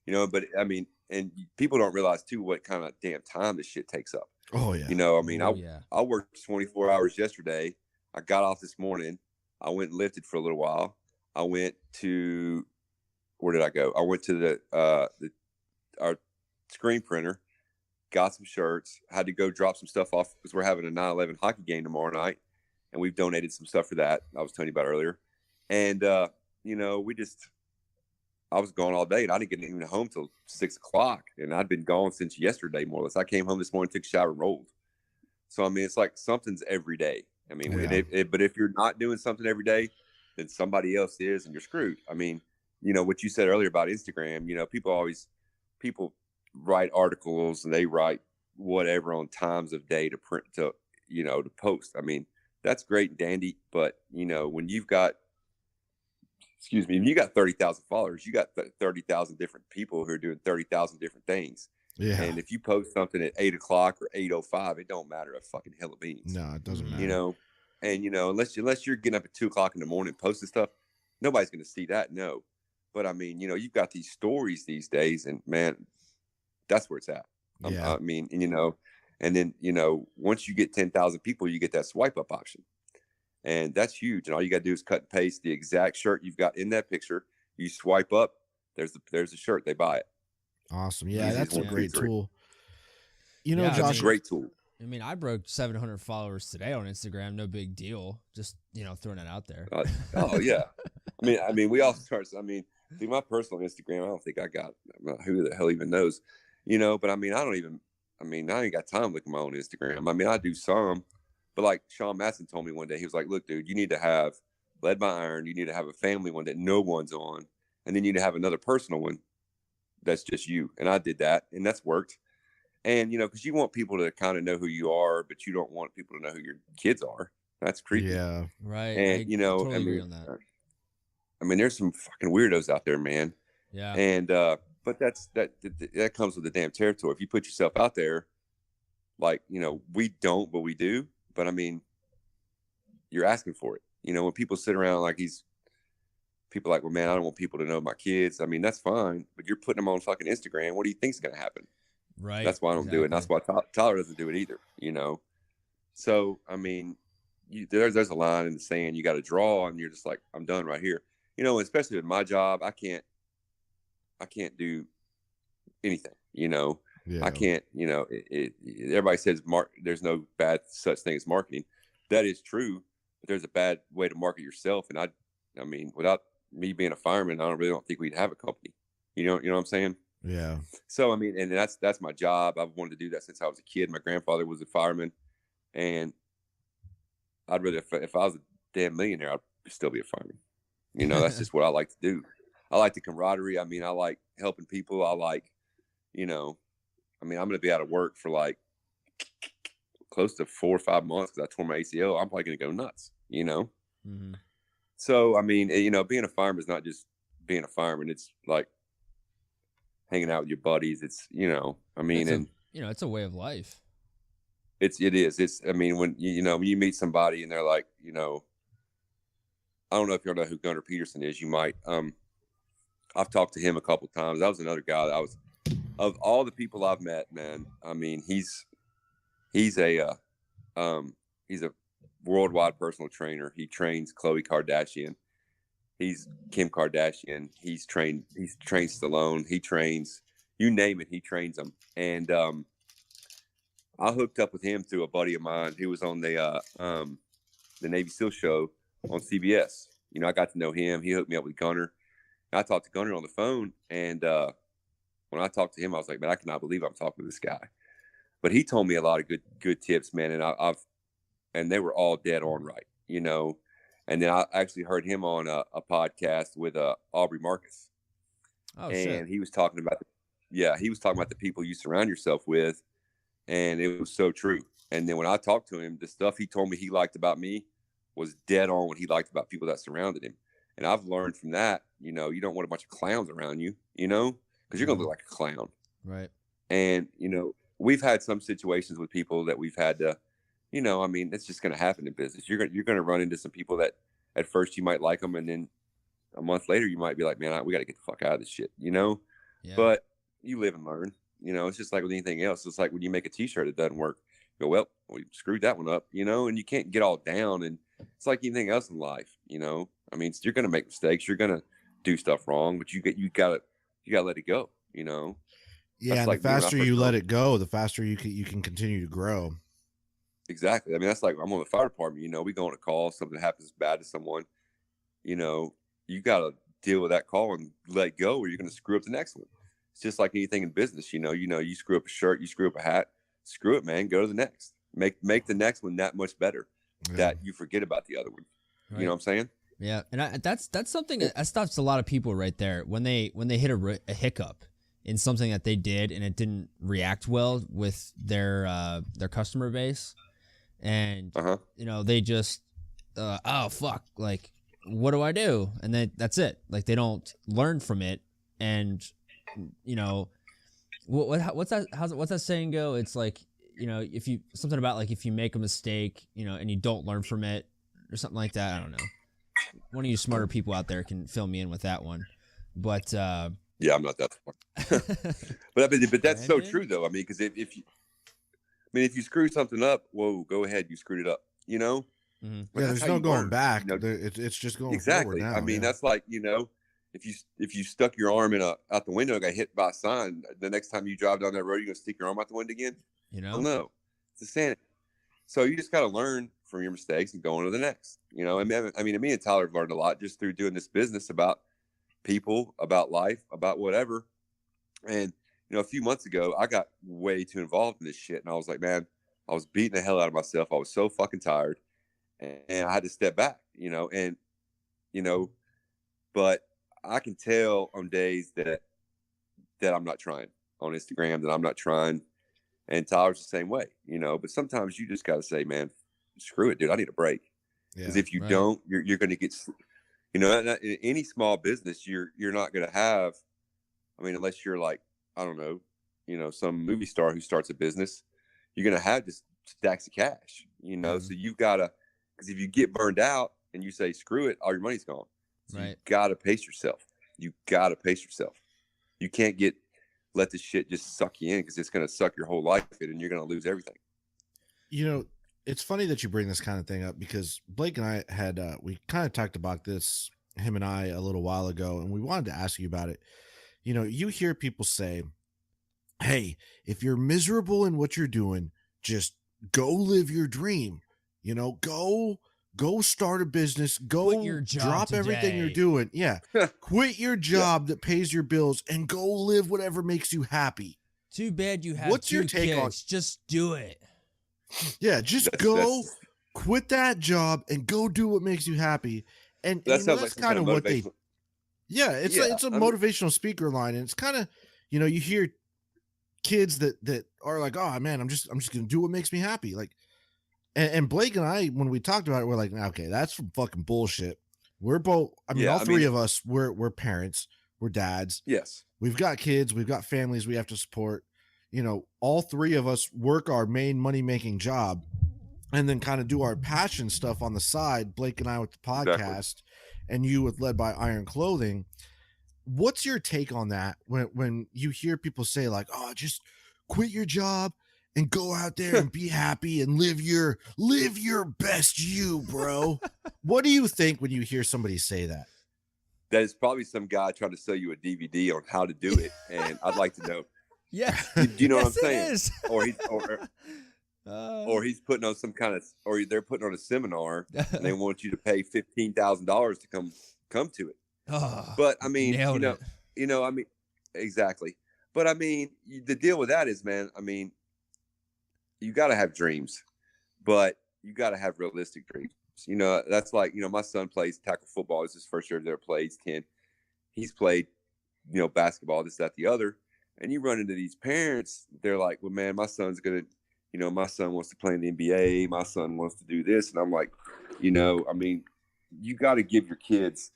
But I mean, and people don't realize too what kind of damn time this shit takes up. Oh yeah. I mean, I worked 24 hours yesterday. I got off this morning. I went and lifted for a little while. I went to, where did I go? I went to our screen printer, got some shirts, had to go drop some stuff off because we're having a 9/11 hockey game tomorrow night, and we've donated some stuff for that. I was telling you about earlier. And, I was gone all day, and I didn't get even home till 6 o'clock, and I'd been gone since yesterday, more or less. I came home this morning, took a shower, and rolled. So, I mean, it's like something's every day. I mean, but if you're not doing something every day, then somebody else is, and you're screwed. I mean, what you said earlier about Instagram, people write articles, and they write whatever on times of day to print, to, to post. I mean, that's great and dandy, but when you've got, when you got 30,000 followers, you got 30,000 different people who are doing 30,000 different things. Yeah. And if you post something at 8:00 or 8:05, it don't matter a fucking hill of beans. No, it doesn't matter. And unless you're getting up at 2:00 in the morning posting stuff, nobody's going to see that. No, but I mean, you've got these stories these days, and man, that's where it's at. Yeah. I mean, and then once you get 10,000 people, you get that swipe up option. And that's huge. And all you got to do is cut and paste the exact shirt you've got in that picture. You swipe up, there's the shirt, they buy it. Awesome. Yeah, Easy that's as a 1, great 2, 3. tool. Yeah, Josh, It's a great tool. I mean, I broke 700 followers today on Instagram. No big deal. Just, throwing it out there. Oh yeah. I mean, we all start. I mean, see, my personal Instagram, I don't think I got, who the hell even knows, but I mean, I ain't got time to look at my own Instagram. I mean, I do some, but like Sean Masson told me one day, he was like, look, dude, you need to have Led by Iron. You need to have a family one that no one's on. And then you need to have another personal one that's just you. And I did that, and that's worked. And, because you want people to kind of know who you are, but you don't want people to know who your kids are. That's creepy. Yeah. Right. And, I totally agree on that. I mean, there's some fucking weirdos out there, man. Yeah. And, but that comes with the damn territory. If you put yourself out there, like, we don't, but we do. But I mean, you're asking for it. When people sit around like people like, well, man, I don't want people to know my kids. I mean, that's fine, but you're putting them on fucking Instagram. What do you think's going to happen? Right. That's why I don't do it. And that's why Tyler doesn't do it either, So, I mean, there's a line in the sand you got to draw, and you're just like, I'm done right here. Especially with my job, I can't do anything, Yeah. I can't, everybody says there's no bad such thing as marketing. That is true, but there's a bad way to market yourself. And I mean, without me being a fireman, I don't think we'd have a company. You know what I'm saying? Yeah. So, I mean, and that's my job. I've wanted to do that since I was a kid. My grandfather was a fireman, and I'd rather, if I was a damn millionaire, I'd still be a fireman. That's just what I like to do. I like the camaraderie. I mean, I like helping people. I like, I'm going to be out of work for like close to 4 or 5 months because I tore my ACL. I'm probably going to go nuts, Mm-hmm. So, I mean, being a fireman is not just being a fireman. It's like hanging out with your buddies. It's, I mean, it's a way of life. It is. It's, I mean, when when you meet somebody and they're like, I don't know if you know who Gunnar Peterson is. You might. I've talked to him a couple of times. That was another guy that of all the people I've met, man. I mean, he's a worldwide personal trainer. He trains Khloe Kardashian. He's Kim Kardashian. He's trained Stallone. He trains, you name it, he trains them. And I hooked up with him through a buddy of mine. He was on the Navy SEAL show on CBS. I got to know him. He hooked me up with Gunnar. I talked to Gunnar on the phone, and when I talked to him, I was like, man, I cannot believe I'm talking to this guy. But he told me a lot of good tips, man, and and they were all dead on right, And then I actually heard him on a podcast with Aubrey Marcus. Oh, and shit. he was talking about the people you surround yourself with, and it was so true. And then when I talked to him, the stuff he told me he liked about me was dead on what he liked about people that surrounded him. And I've learned from that, you don't want a bunch of clowns around you, because you're going to look like a clown. Right. And, we've had some situations with people that we've had to, I mean, it's just going to happen in business. You're going to run into some people that at first you might like them. And then a month later, you might be like, man, we got to get the fuck out of this shit, Yeah. But you live and learn, it's just like with anything else. It's like when you make a t-shirt, it doesn't work. You go, well, we screwed that one up, and you can't get all down. And it's like anything else in life, I mean, you're going to make mistakes. You're going to do stuff wrong, but you got to let it go, Yeah. And like the faster you let it go, the faster you can continue to grow. Exactly. I mean, that's like, I'm on the fire department, we go on a call, something happens bad to someone, you got to deal with that call and let go, or you're going to screw up the next one. It's just like anything in business, you screw up a shirt, you screw up a hat, screw it, man, go to the next, make the next one that much better, that you forget about the other one. Right. You know what I'm saying? Yeah. And that's something that stops a lot of people right there when they hit a hiccup in something that they did and it didn't react well with their customer base. and Uh-huh. they just oh fuck, like what do I do? And then that's it. Like they don't learn from it, and what's that saying go? It's like if you something about like if you make a mistake, and you don't learn from it or something like that. I don't know. One of you smarter people out there can fill me in with that one, but yeah, I'm not that smart. but that's so true though. I mean, because if you screw something up, whoa, go ahead, you screwed it up. Mm-hmm. Yeah, there's no going back. It's just going exactly. forward now. I mean, that's like if you stuck your arm out the window and got hit by a sign, the next time you drive down that road, you're gonna stick your arm out the window again. Oh no, it's insanity. So you just got to learn from your mistakes and go on to the next. I mean, me and Tyler have learned a lot just through doing this business about people, about life, about whatever. And a few months ago, I got way too involved in this shit, and I was like, man, I was beating the hell out of myself. I was so fucking tired, and I had to step back. But I can tell on days that I'm not trying on Instagram, that I'm not trying. And Tyler's the same way, but sometimes you just got to say, man, screw it, dude. I need a break. Because if you don't, you're going to get, in any small business, you're not going to have, I mean, unless you're like, I don't know, some movie star who starts a business, you're going to have just stacks of cash, so you've got to, because if you get burned out and you say, screw it, all your money's gone. So you got to pace yourself. You can't let this shit just suck you in, because it's going to suck your whole life in and you're going to lose everything. It's funny that you bring this kind of thing up, because Blake and I had, we kind of talked about this, him and I, a little while ago, and we wanted to ask you about it. You hear people say, hey, if you're miserable in what you're doing, just go live your dream, go start a business, go drop everything you're doing. Yeah. Quit your job that pays your bills and go live whatever makes you happy. Too bad you have What's two your take kids. on? Just do it. Yeah, just quit that job and go do what makes you happy. And that sounds that's like kind of what they. Yeah, it's a motivational speaker line, and it's kind of you hear kids that are like, oh man, I'm just gonna do what makes me happy, like. And Blake and I, when we talked about it, we're like, okay, that's some fucking bullshit. We're both, all three of us, we're parents, we're dads. Yes. We've got kids, we've got families we have to support. All three of us work our main money-making job and then kind of do our passion stuff on the side. Blake and I with the podcast, and you with Led by Iron Clothing. What's your take on that when you hear people say like, oh, just quit your job and go out there and be happy and live your best you, bro? What do you think when you hear somebody say that? That is probably some guy trying to sell you a DVD on how to do it, and I'd like to know. Yeah, do you know what I'm saying? It is. Or he's putting on some kind of, or they're putting on a seminar, and they want you to pay $15,000 to come to it. Oh, but I mean, I mean, exactly. But I mean, the deal with that is, man, I mean, you got to have dreams, but you got to have realistic dreams. That's like, my son plays tackle football. It's his first year there, plays 10. He's played, basketball, this, that, the other. And you run into these parents, they're like, well, man, my son's going to, my son wants to play in the NBA. My son wants to do this. And I'm like, I mean, you got to give your kids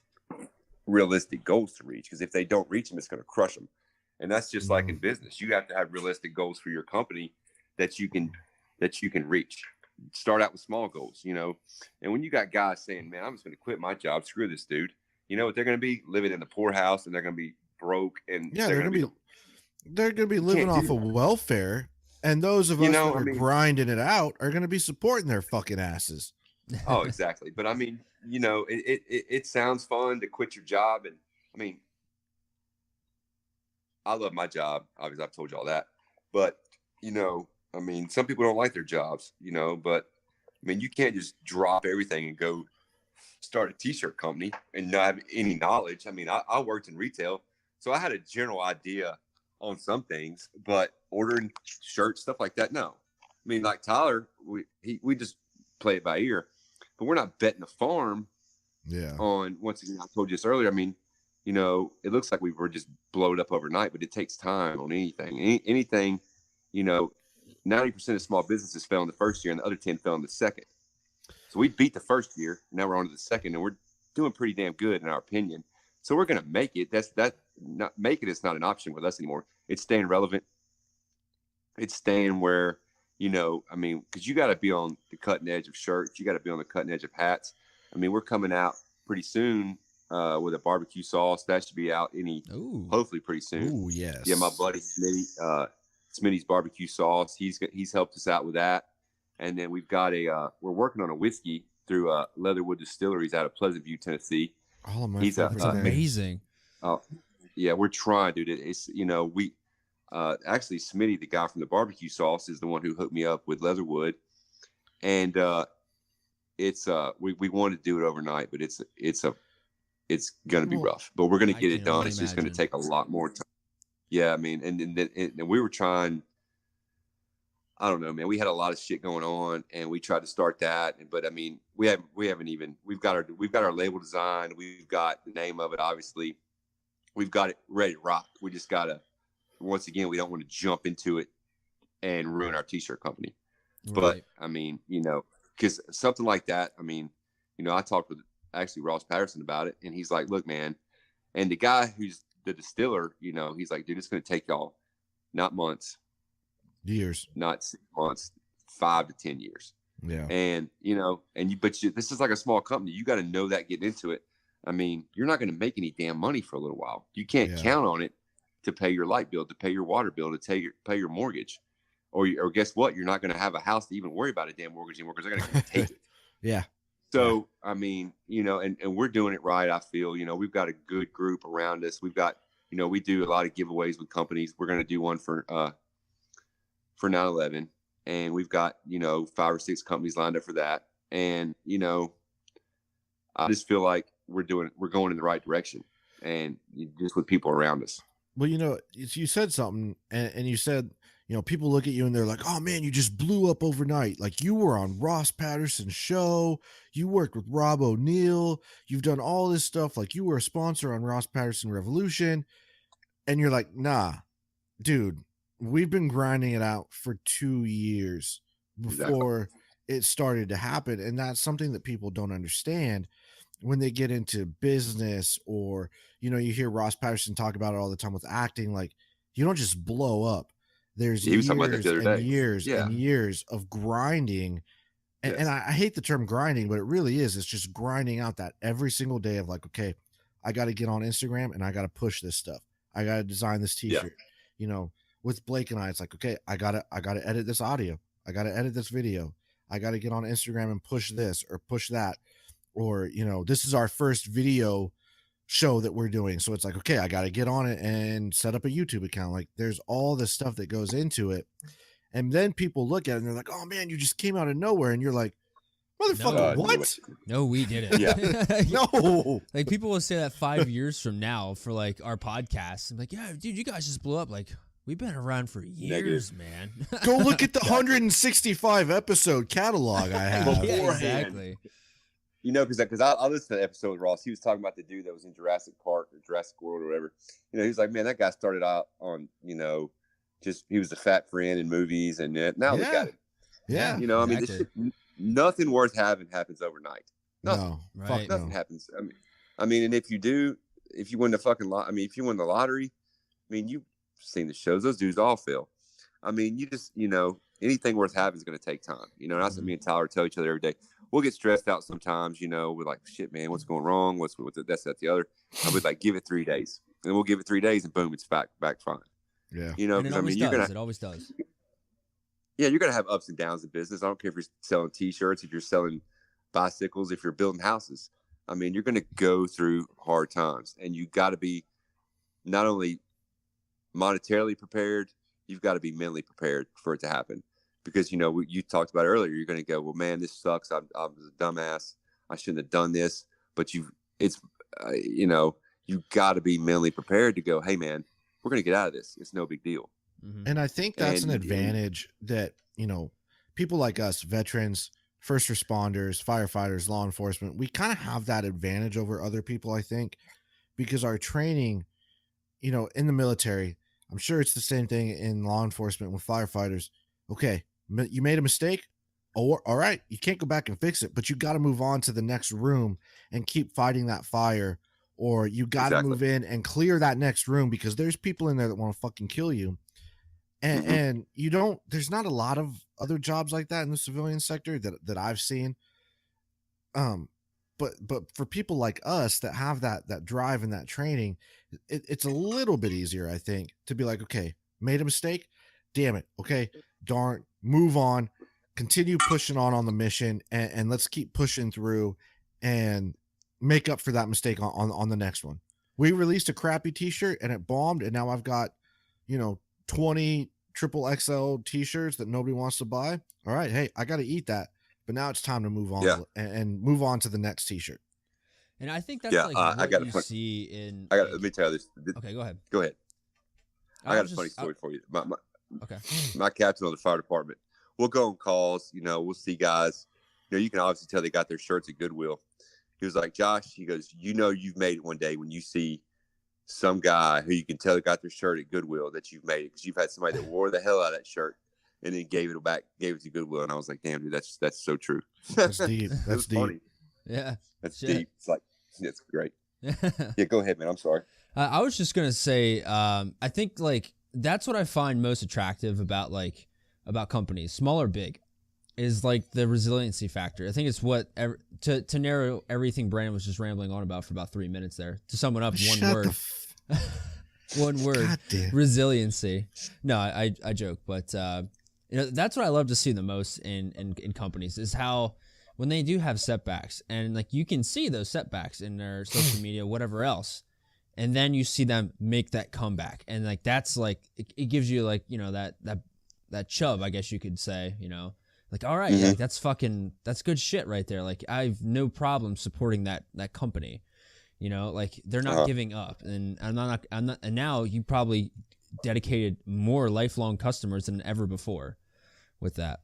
realistic goals to reach, because if they don't reach them, it's going to crush them. And that's just like in business. You have to have realistic goals for your company that you can reach. Start out with small goals, and when you got guys saying, man, I'm just going to quit my job, screw this dude, you know what they're going to be? Living in the poorhouse, and they're going to be broke, and they're going to be living off of welfare, and those of us that are grinding it out are going to be supporting their fucking asses. Oh, exactly. But I mean, it sounds fun to quit your job, and I mean, I love my job, obviously I've told you all that, but I mean, some people don't like their jobs, but I mean, you can't just drop everything and go start a t-shirt company and not have any knowledge. I mean, I worked in retail, so I had a general idea on some things, but ordering shirts, stuff like that, no. I mean, like Tyler, we just play it by ear, but we're not betting the farm. Yeah. On, once again, I told you this earlier. I mean, it looks like we were just blowed up overnight, but it takes time on anything. Anything, 90% of small businesses fell in the first year and the other 10 fell in the second. So we beat the first year. Now we're on to the second, and we're doing pretty damn good in our opinion. So we're going to make it. Not make it is not an option with us anymore. It's staying relevant. It's staying where, because you got to be on the cutting edge of shirts. You got to be on the cutting edge of hats. I mean, we're coming out pretty soon with a barbecue sauce. That should be out hopefully pretty soon. Ooh, yes. Yeah, my buddy Smitty's barbecue sauce. He's helped us out with that. And then we've got we're working on a whiskey through Leatherwood Distilleries out of Pleasant View, Tennessee. All of my That's amazing. Oh, yeah, we're trying, dude. It's we actually Smitty, the guy from the barbecue sauce, is the one who hooked me up with Leatherwood, and it's we wanted to do it overnight, but it's gonna be rough, but we're gonna get it done. It's just gonna take a lot more time. Yeah, I mean, and we were trying. I don't know, man. We had a lot of shit going on, and we tried to start that. But I mean, we've got our label designed. We've got the name of it. Obviously, we've got it ready to rock. We just gotta. Once again, we don't want to jump into it and ruin our t-shirt company. Right. But I mean, because something like that. I mean, I talked with actually Ross Patterson about it, and he's like, "Look, man," and the guy who's the distiller, he's like, "Dude, it's going to take y'all not months." Years, not 6 months, 5 to 10 years. Yeah. And, this is like a small company. You got to know that getting into it. I mean, you're not going to make any damn money for a little while. You can't count on it to pay your light bill, to pay your water bill, to pay your mortgage. Or guess what? You're not going to have a house to even worry about a damn mortgage anymore because they're going to take it. Yeah. So, I mean, and we're doing it right. I feel, we've got a good group around us. We've got, we do a lot of giveaways with companies. We're going to do one for 9/11, and we've got 5 or 6 companies lined up for that. And I just feel like we're going in the right direction, and just with people around us. Well, you said something, and you said people look at you and they're like, "Oh man, you just blew up overnight. Like you were on Ross Patterson's show, you worked with Rob O'Neill, you've done all this stuff. Like you were a sponsor on Ross Patterson Revolution," and you're like, "Nah, dude. We've been grinding it out for 2 years before it started to happen." And that's something that people don't understand when they get into business, or, you hear Ross Patterson talk about it all the time with acting. Like, you don't just blow up. There's years and years and years of grinding. And I hate the term grinding, but it really is. It's just grinding out that every single day of like, okay, I got to get on Instagram and I got to push this stuff. I got to design this t-shirt, With Blake and I, it's like, okay, I gotta edit this audio. I gotta edit this video. I gotta get on Instagram and push this or push that. Or, this is our first video show that we're doing. So it's like, okay, I gotta get on it and set up a YouTube account. Like there's all this stuff that goes into it. And then people look at it and they're like, "Oh man, you just came out of nowhere." And you're like, "Motherfucker, what?" No, we did it. Yeah. No. Like people will say that 5 years from now for like our podcast. I'm like, "Yeah, dude, you guys just blew up." Like, we've been around for years, man. Go look at the 165 episode catalog I have. Yeah, exactly. Because I listened to the episode with Ross. He was talking about the dude that was in Jurassic Park or Jurassic World or whatever. He's like, man, that guy started out on, just he was the fat friend in movies, and now look at him. Yeah. I mean, this shit, nothing worth having happens overnight. Nothing. No, right. Nothing happens. I mean, and if you win the fucking if you win the lottery, I mean, you've seen the shows. Those dudes all fail. I mean, you just, anything worth having is going to take time. And that's what me and Tyler tell each other every day. We'll get stressed out sometimes, we're like, shit, man, what's going wrong? What's this, that, the other? I would like, give it 3 days. And we'll give it 3 days and boom, it's back fine. Yeah. It always does. Yeah, you're going to have ups and downs in business. I don't care if you're selling t-shirts, if you're selling bicycles, if you're building houses. I mean, you're going to go through hard times, and you got to be not only monetarily prepared, you've got to be mentally prepared for it to happen. Because, you talked about earlier, you're going to go, well, man, this sucks. I was a dumbass. I shouldn't have done this. But you got to be mentally prepared to go, hey, man, we're going to get out of this. It's no big deal. Mm-hmm. And I think that's an advantage that, people like us, veterans, first responders, firefighters, law enforcement, we kind of have that advantage over other people, I think, because our training, in the military, I'm sure it's the same thing in law enforcement with firefighters. okay, you made a mistake. Oh, all right, you can't go back and fix it, but you got to move on to the next room and keep fighting that fire, or you got to move in and clear that next room because there's people in there that want to fucking kill you. And you don't, there's not a lot of other jobs like that in the civilian sector that I've seen. But for people like us that have that drive and that training, it's a little bit easier, I think, to be like, okay, made a mistake, damn it, okay, darn, move on, continue pushing on the mission, and let's keep pushing through and make up for that mistake on the next one. We released a crappy t-shirt and it bombed, and now I've got 20 triple XL t-shirts that nobody wants to buy. All right, hey, I got to eat that, but now it's time to move on and move on to the next t-shirt. And I think that's what you see in. Let me tell you this. Okay, go ahead. Go ahead. I got a funny story for you. My captain of the fire department. We'll go on calls. We'll see guys. You can obviously tell they got their shirts at Goodwill. He was like, Josh, he goes, you've made it one day when you see some guy who you can tell got their shirt at Goodwill that you've made it because you've had somebody that wore the hell out of that shirt and then gave it to Goodwill. And I was like, damn, dude, that's so true. That's deep. That's deep. Funny. Yeah. That's deep. It's like, that's great. Yeah, go ahead, man. I'm sorry. I was just going to say, I think that's what I find most attractive about companies, small or big, is the resiliency factor. I think it's what to narrow everything Brandon was just rambling on about for about 3 minutes there. To sum it up, one word. One word. Resiliency. No, I joke, but that's what I love to see the most in companies is how when they do have setbacks and you can see those setbacks in their social media, whatever else, and then you see them make that comeback, and that's it gives you that chub, I guess you could say, all right, that's good shit right there. I've no problem supporting that company, they're not giving up, and I'm not, and now you probably dedicated more lifelong customers than ever before with that.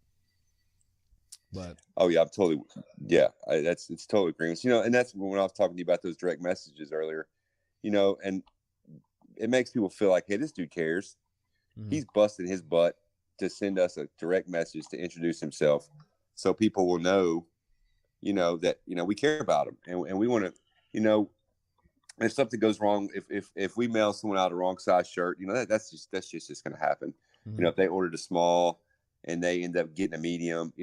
But I'm totally, it's totally agreement. And that's when I was talking to you about those direct messages earlier, and it makes people feel like, hey, this dude cares. Mm-hmm. He's busting his butt to send us a direct message to introduce himself, so people will know, that we care about him, and we want to, if something goes wrong, if we mail someone out a wrong size shirt, that's just going to happen. Mm-hmm. If they ordered a small and they end up getting a medium,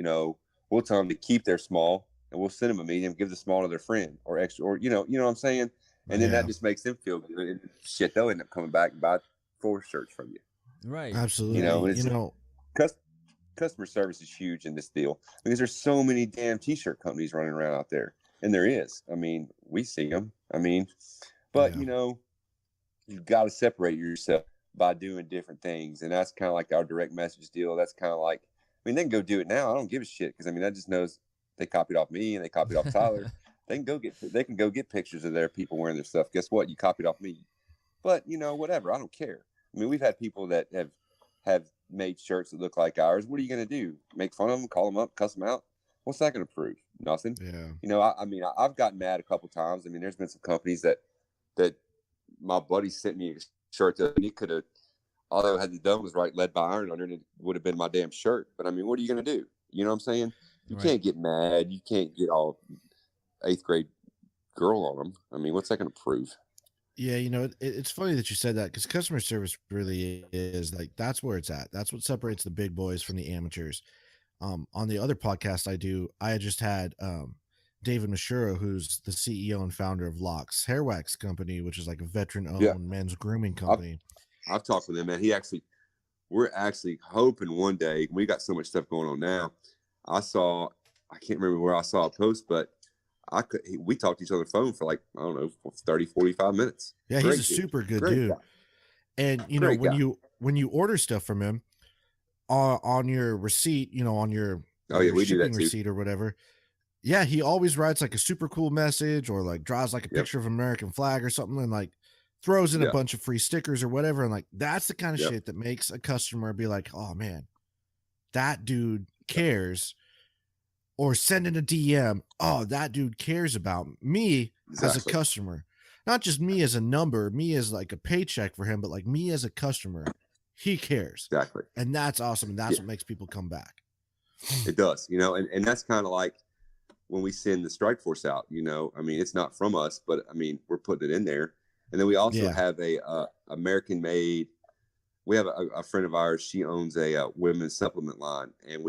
we'll tell them to keep their small and we'll send them a medium, give the small to their friend or extra, or you know what I'm saying, and then that just makes them feel good. And shit, they'll end up coming back and buy 4 shirts from you. Right. Absolutely. Customer service is huge in this deal because there's so many damn t-shirt companies running around out there, and there is. I mean, we see them. But you've got to separate yourself by doing different things, and that's kind of like our direct message deal. That's kind of like, they can go do it now. I don't give a shit because that just knows they copied off me and they copied off Tyler. They can go get pictures of their people wearing their stuff. Guess what? You copied off me. But whatever. I don't care. We've had people that have made shirts that look like ours. What are you going to do? Make fun of them? Call them up? Cuss them out? What's that going to prove? Nothing. Yeah. I've gotten mad a couple times. There's been some companies that my buddy sent me a shirt that he could have, all I had to done was write "lead by iron" under it. It would have been my damn shirt. But what are you going to do? You know what I'm saying? You can't get mad. You can't get all 8th grade girl on them. What's that going to prove? Yeah, it's funny that you said that because customer service really is that's where it's at. That's what separates the big boys from the amateurs. On the other podcast I just had David Mashura, who's the CEO and founder of Locks Hair Wax Company, which is a veteran-owned men's grooming company. I've talked with him, man. We're actually hoping one day, we got so much stuff going on now. I can't remember where I saw a post, but we talked to each other on the phone for 30, 45 minutes. Yeah, Great he's a dude. super good Great dude. guy. And when you order stuff from him, on your receipt, on your we do that shipping too. receipt or whatever. Yeah, he always writes a super cool message or draws a picture of an American flag or something and throws in a bunch of free stickers or whatever. And that's the kind of shit that makes a customer be like, oh man, that dude cares. Or send in a DM. Oh, that dude cares about me as a customer. Not just me as a number, me as a paycheck for him, but me as a customer. he cares. Exactly. And that's awesome. And that's what makes people come back. It does, you know, and that's kind of like when we send the strike force out, you know, I mean, it's not from us, but I mean, we're putting it in there. And then we also have a American made, we have a friend of ours, she owns a women's supplement line. And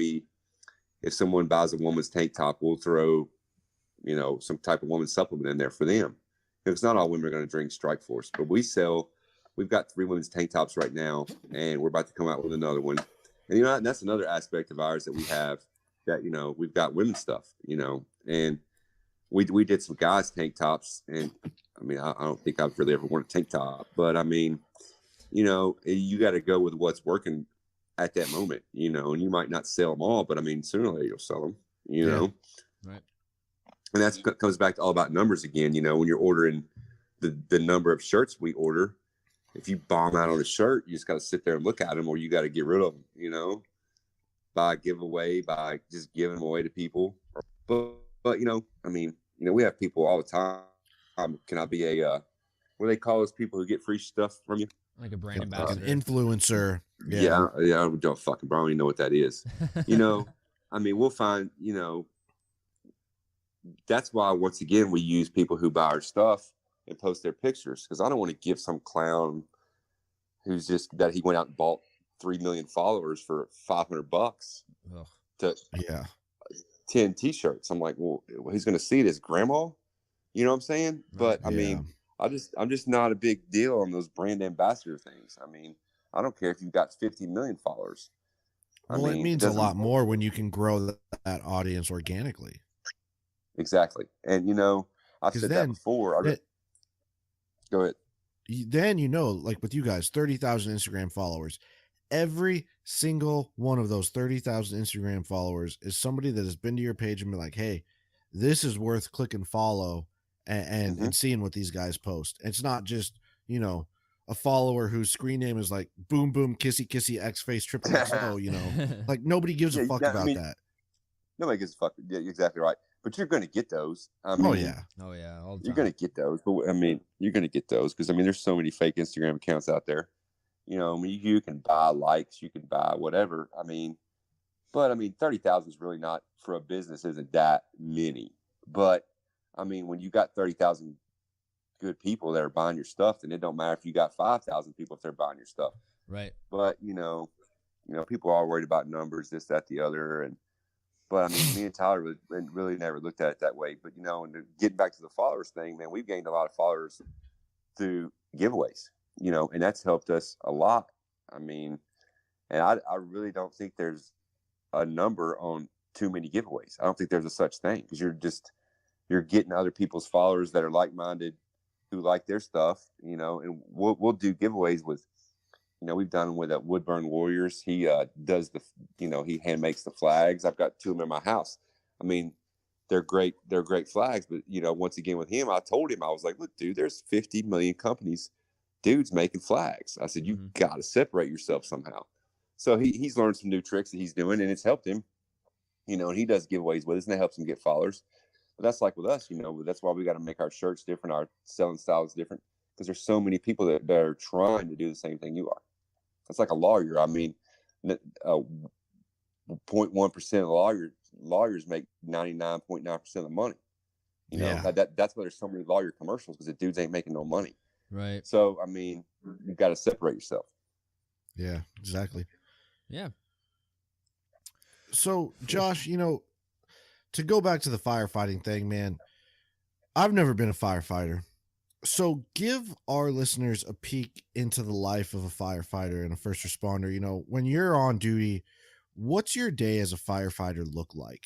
if someone buys a woman's tank top, we'll throw, you know, some type of woman's supplement in there for them. It's not all women are going to drink Strike Force, but we've got 3 women's tank tops right now, and we're about to come out with another one. And, you know, that's another aspect of ours that we have that, you know, we've got women's stuff, you know, and we did some guys tank tops. And I mean, I don't think I've really ever worn a tank top, but I mean, you know, you got to go with what's working at that moment, you know, and you might not sell them all, but I mean, sooner or later you'll sell them, you know? Right. And that comes back to all about numbers again. You know, when you're ordering the number of shirts we order, if you bomb out on a shirt, you just got to sit there and look at them, or you got to get rid of them, you know, by giveaway, by just giving them away to people. But you know, I mean, you know, we have people all the time. Can I be what do they call those people who get free stuff from you? Like a brand ambassador. An influencer. Yeah. I don't fucking, bro. I don't even know what that is. You know, I mean, we'll find, you know, that's why, once again, we use people who buy our stuff and post their pictures, because I don't want to give some clown who's just that he went out and bought 3 million followers for $500 to 10 t-shirts. I'm like, well, who's going to see it? His grandma? You know what I'm saying? But I mean, I'm just not a big deal on those brand ambassador things. I mean, I don't care if you've got 50 million followers. Well, it means a lot more when you can grow that audience organically. Exactly. And, you know, I've said that before. Go ahead. Then, you know, like with you guys, 30,000 Instagram followers. Every single one of those 30,000 Instagram followers is somebody that has been to your page and been like, hey, this is worth click and follow and seeing what these guys post. It's not just, you know, a follower whose screen name is like boom, boom, kissy, kissy, X face, triple XO, you know, like nobody gives a fuck about that. Nobody gives a fuck. Yeah, you're exactly right. But you're going to get those. I mean, all the time. You're going to get those. But I mean, you're going to get those because I mean, there's so many fake Instagram accounts out there. You know, I mean, you can buy likes, you can buy whatever. I mean, but I mean, 30,000 is really not for a business. Isn't that many? But I mean, when you got 30,000 good people that are buying your stuff, then it don't matter if you got 5,000 people if they're buying your stuff. Right. But you know, people are worried about numbers, this, that, the other, But I mean, me and Tyler really never looked at it that way. But, you know, and getting back to the followers thing, man, we've gained a lot of followers through giveaways, you know, and that's helped us a lot. I mean, and I really don't think there's a number on too many giveaways. I don't think there's a such thing because you're getting other people's followers that are like-minded who like their stuff, you know, and we'll do giveaways with, you know, we've done with Woodburn Warriors. He does he hand makes the flags. I've got 2 of them in my house. I mean, they're great flags. But, you know, once again with him, I told him, I was like, look, dude, there's 50 million dudes making flags. I said, you got to separate yourself somehow. So he's learned some new tricks that he's doing, and it's helped him, you know, and he does giveaways with us, and that helps him get followers. But that's like with us, you know, that's why we got to make our shirts different, our selling styles different, because there's so many people that are trying to do the same thing you are. It's like a lawyer. I mean, 0.1% of lawyers make 99.9% of the money. You know, that's why there's so many lawyer commercials, because the dudes ain't making no money. Right. So, I mean, you've got to separate yourself. Yeah, exactly. Yeah. So, Josh, you know, to go back to the firefighting thing, man, I've never been a firefighter. So give our listeners a peek into the life of a firefighter and a first responder. You know, when you're on duty, what's your day as a firefighter look like?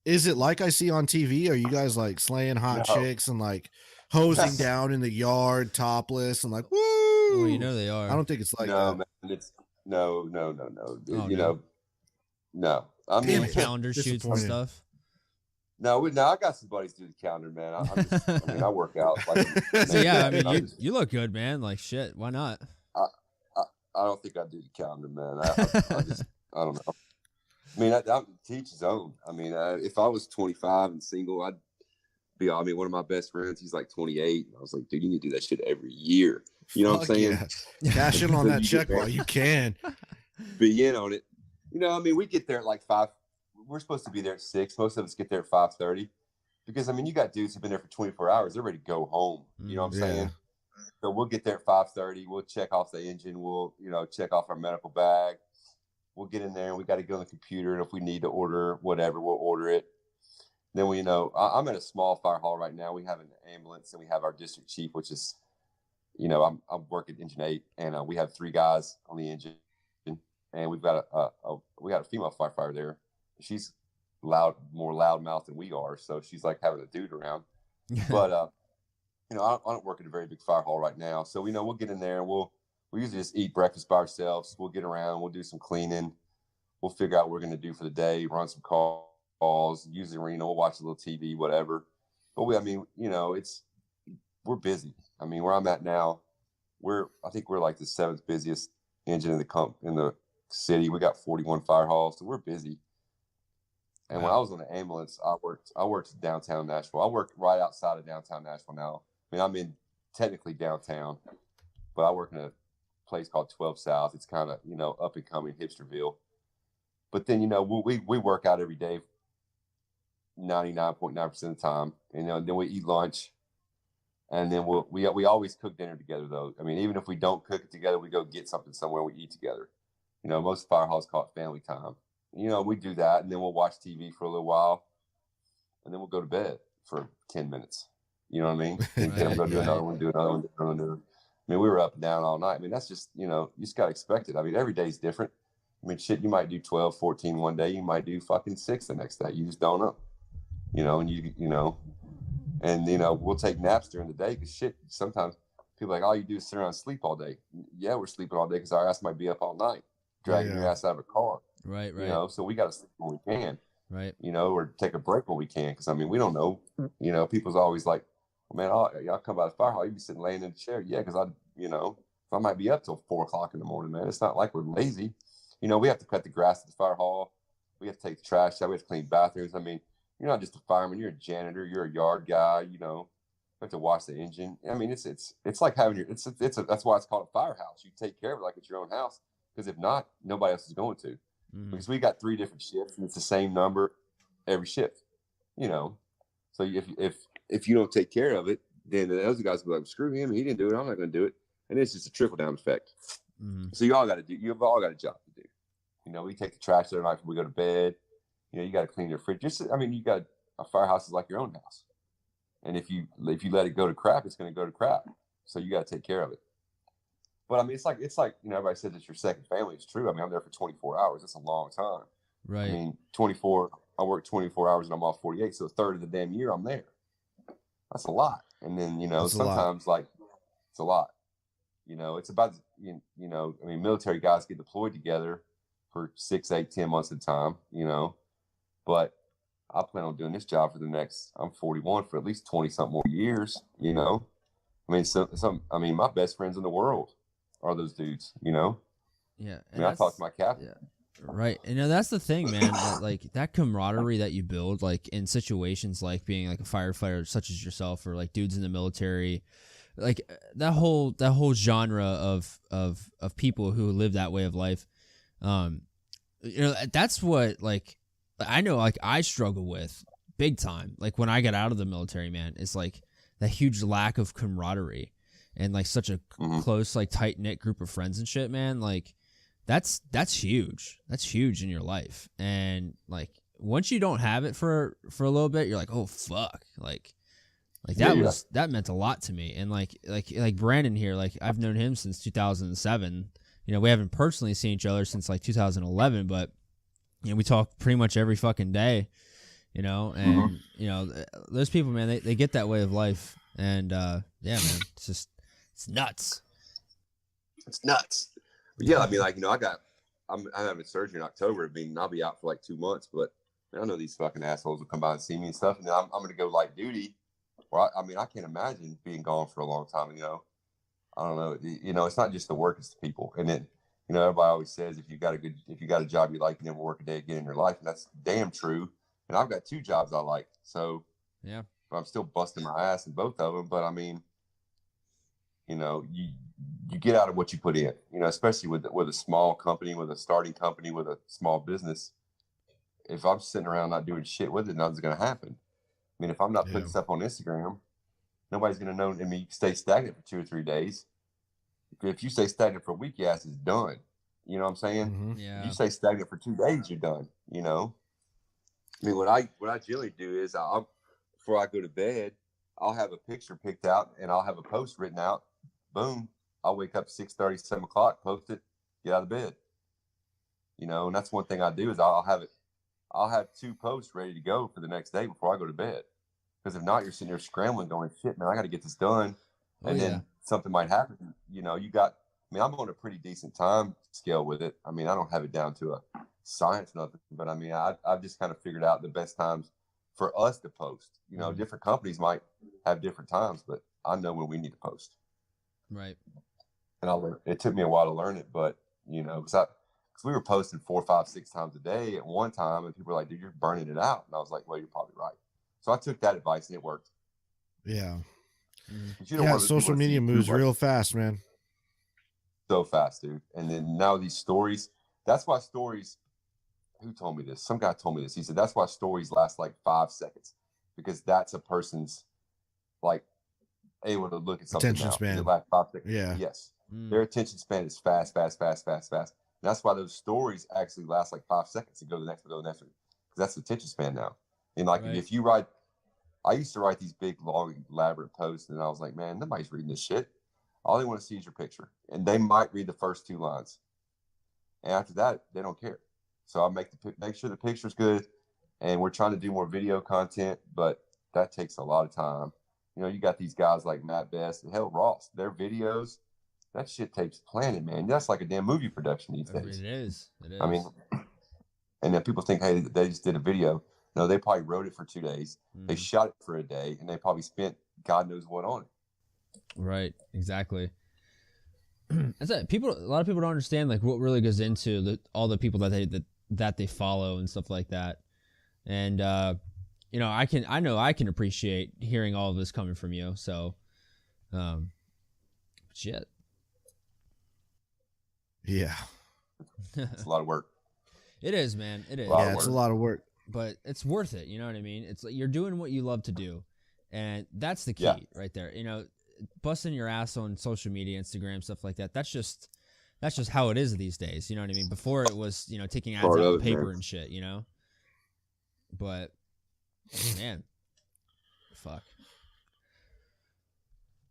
Is it like I see on TV? Are you guys like slaying hot chicks and like hosing down in the yard topless and like, woo? Well, you know they are. I don't think it's like no, that. Man, it's no. Oh, you know, no. I mean, calendar shoots and stuff. No, I got some buddies do the calendar, man. I mean, I work out. Like, so yeah, I mean, you look good, man. Like shit, why not? I don't think I do the calendar, man. I don't know. I mean, I teach his own. I mean, if I was 25 and single, I mean, one of my best friends, he's like 28. I was like, dude, you need to do that shit every year. You know what I'm Fuck saying? yeah. Cash in on So that check while you can. be in on it. You know, I mean, we get there at like 5. We're supposed to be there at 6. Most of us get there at 5:30 because, I mean, you got dudes who've been there for 24 hours. They're ready to go home. You know what I'm saying? So we'll get there at 5:30. We'll check off the engine. We'll, check off our medical bag. We'll get in there and we got to go on the computer. And if we need to order whatever, we'll order it. Then I'm at a small fire hall right now. We have an ambulance and we have our district chief, which is, I'm working Engine 8, and we have 3 guys on the engine, and we've got a female firefighter there. She's more loud mouth than we are, so she's like having a dude around. But I don't work at a very big fire hall right now, so we'll get in there and we'll usually just eat breakfast by ourselves. We'll get around, we'll do some cleaning, we'll figure out what we're going to do for the day, run some calls, use the arena, we'll watch a little TV, whatever. But we're busy. I mean, where I'm at now, I think we're like the 7th busiest engine in the city. We got 41 fire halls, so we're busy. And when I was on the ambulance, I worked downtown Nashville. I work right outside of downtown Nashville now. I mean, I'm in technically downtown, but I work in a place called 12 South. It's kind of, up and coming Hipsterville. But then, we work out every day 99.9% of the time. And then we eat lunch. And then we always cook dinner together, though. I mean, even if we don't cook it together, we go get something somewhere, we eat together. Most fire halls call it family time. We do that, and then we'll watch TV for a little while, and then we'll go to bed for 10 minutes. You know what I mean? And then we'll go do another one, do another one, do another one. I mean, we were up and down all night. I mean, that's just, you just got to expect it. I mean, every day's different. I mean, shit, you might do 12, 14 one day. You might do fucking 6 the next day. You just don't know. And we'll take naps during the day because shit, sometimes people are like, all you do is sit around and sleep all day. Yeah, we're sleeping all day because our ass might be up all night, dragging your ass out of a car. Right. So we got to sleep when we can. Right. Or take a break when we can. Because, I mean, we don't know. People's always like, well, man, y'all come by the fire hall, you be sitting laying in the chair. Yeah, because I might be up till 4 o'clock in the morning, man. It's not like we're lazy. We have to cut the grass at the fire hall. We have to take the trash out. We have to clean bathrooms. I mean, you're not just a fireman. You're a janitor. You're a yard guy. You have to wash the engine. I mean, it's like having that's why it's called a firehouse. You take care of it like it's your own house. Because if not, nobody else is going to. Mm-hmm. Because we got 3 different shifts and it's the same number every shift. So if you don't take care of it, then the other guys will be like, screw him. He didn't do it. I'm not going to do it. And it's just a trickle down effect. Mm-hmm. So you've all got a job to do. We take the trash every night before we go to bed. You got to clean your fridge. A firehouse is like your own house. And if you let it go to crap, it's going to go to crap. So you got to take care of it. But I mean, it's like everybody says it's your second family. It's true. I mean, I'm there for 24 hours. That's a long time. Right. I mean, 24. I work 24 hours and I'm off 48. So a third of the damn year I'm there. That's a lot. And then sometimes it's a lot. It's about I mean, military guys get deployed together for 6, 8, 10 months at a time. But I plan on doing this job for I'm 41 for at least 20 something more years. I mean, my best friends in the world are those dudes, Yeah. I mean, I talk to my captain. Yeah. Right. That's the thing, man. That camaraderie that you build, like in situations like being like a firefighter such as yourself, or like dudes in the military, like that whole genre of people who live that way of life. That's what, like, I know, like, I struggle with big time. Like when I got out of the military, man, it's like that huge lack of camaraderie and like such a close, like tight knit group of friends and shit, man. Like that's huge. That's huge in your life. And like once you don't have it for a little bit, you're like, oh fuck, like that meant a lot to me. And like Brandon here, like I've known him since 2007. We haven't personally seen each other since like 2011, but we talk pretty much every fucking day. And those people, man, they get that way of life. And yeah, man, it's nuts. It's nuts. But yeah, I mean, like, I'm having surgery in October. I mean, I'll be out for like 2 months, but I know these fucking assholes will come by and see me and stuff. And then I'm going to go light duty. Well, I mean, I can't imagine being gone for a long time. I don't know. It's not just the work, it's the people. And then, everybody always says if you got a job you never work a day again in your life. And that's damn true. And I've got 2 jobs I like. So, yeah, I'm still busting my ass in both of them. But I mean, you get out of what you put in, especially with a small company, with a starting company, with a small business. If I'm sitting around not doing shit with it, nothing's going to happen. I mean, if I'm not putting stuff on Instagram, nobody's going to know. I mean, you can stay stagnant for 2 or 3 days. If you stay stagnant for a week, your ass is done. You know what I'm saying? Mm-hmm. Yeah. If you stay stagnant for 2 days, you're done. I mean, what I generally do is before I go to bed, I'll have a picture picked out and I'll have a post written out. Boom. I'll wake up 6:30, 7 o'clock, post it, get out of bed. And that's one thing I do is I'll have 2 posts ready to go for the next day before I go to bed. Because if not, you're sitting there scrambling going, shit, man, I got to get this done. And then something might happen. I'm on a pretty decent time scale with it. I mean, I don't have it down to a science, nothing. But I mean, I've just kind of figured out the best times for us to post. Different companies might have different times, but I know when we need to post. Right. And it took me a while to learn it, but, because we were posting 4, 5, 6 times a day at one time, and people were like, dude, you're burning it out. And I was like, well, you're probably right. So I took that advice and it worked. Yeah. Yeah, social media moves real fast, man. So fast, dude. And then now these stories, that's why stories, who told me this? Some guy told me this. He said, that's why stories last like 5 seconds, because that's a person's like able to look at something attention now. span. Like 5 seconds. Yeah. Yes. Their attention span is fast. And that's why those stories actually last like 5 seconds and go to the next one, because that's the attention span now. And like if you write, I used to write these big, long, elaborate posts, and I was like, man, nobody's reading this shit. All they want to see is your picture, and they might read the first 2 lines, and after that, they don't care. So I make sure the picture's good, and we're trying to do more video content, but that takes a lot of time. You got these guys like Matt Best and hell Ross. Their videos, that shit takes planning, man. That's like a damn movie production these days. It is. I mean, and then people think, hey, they just did a video. No, they probably wrote it for 2 days. They shot it for a day, and they probably spent God knows what on it. Right. Exactly. That's it. A lot of people don't understand like what really goes into all the people that they follow and stuff like that. And I know I can appreciate hearing all of this coming from you. So, shit. Yeah. It's a lot of work. It is, man. It is. Yeah, it's a lot of work. But it's worth it. You know what I mean? It's like you're doing what you love to do. And that's the key right there. Busting your ass on social media, Instagram, stuff like that. That's just how it is these days. You know what I mean? Before it was, taking ads out of paper and shit, But, man. Fuck.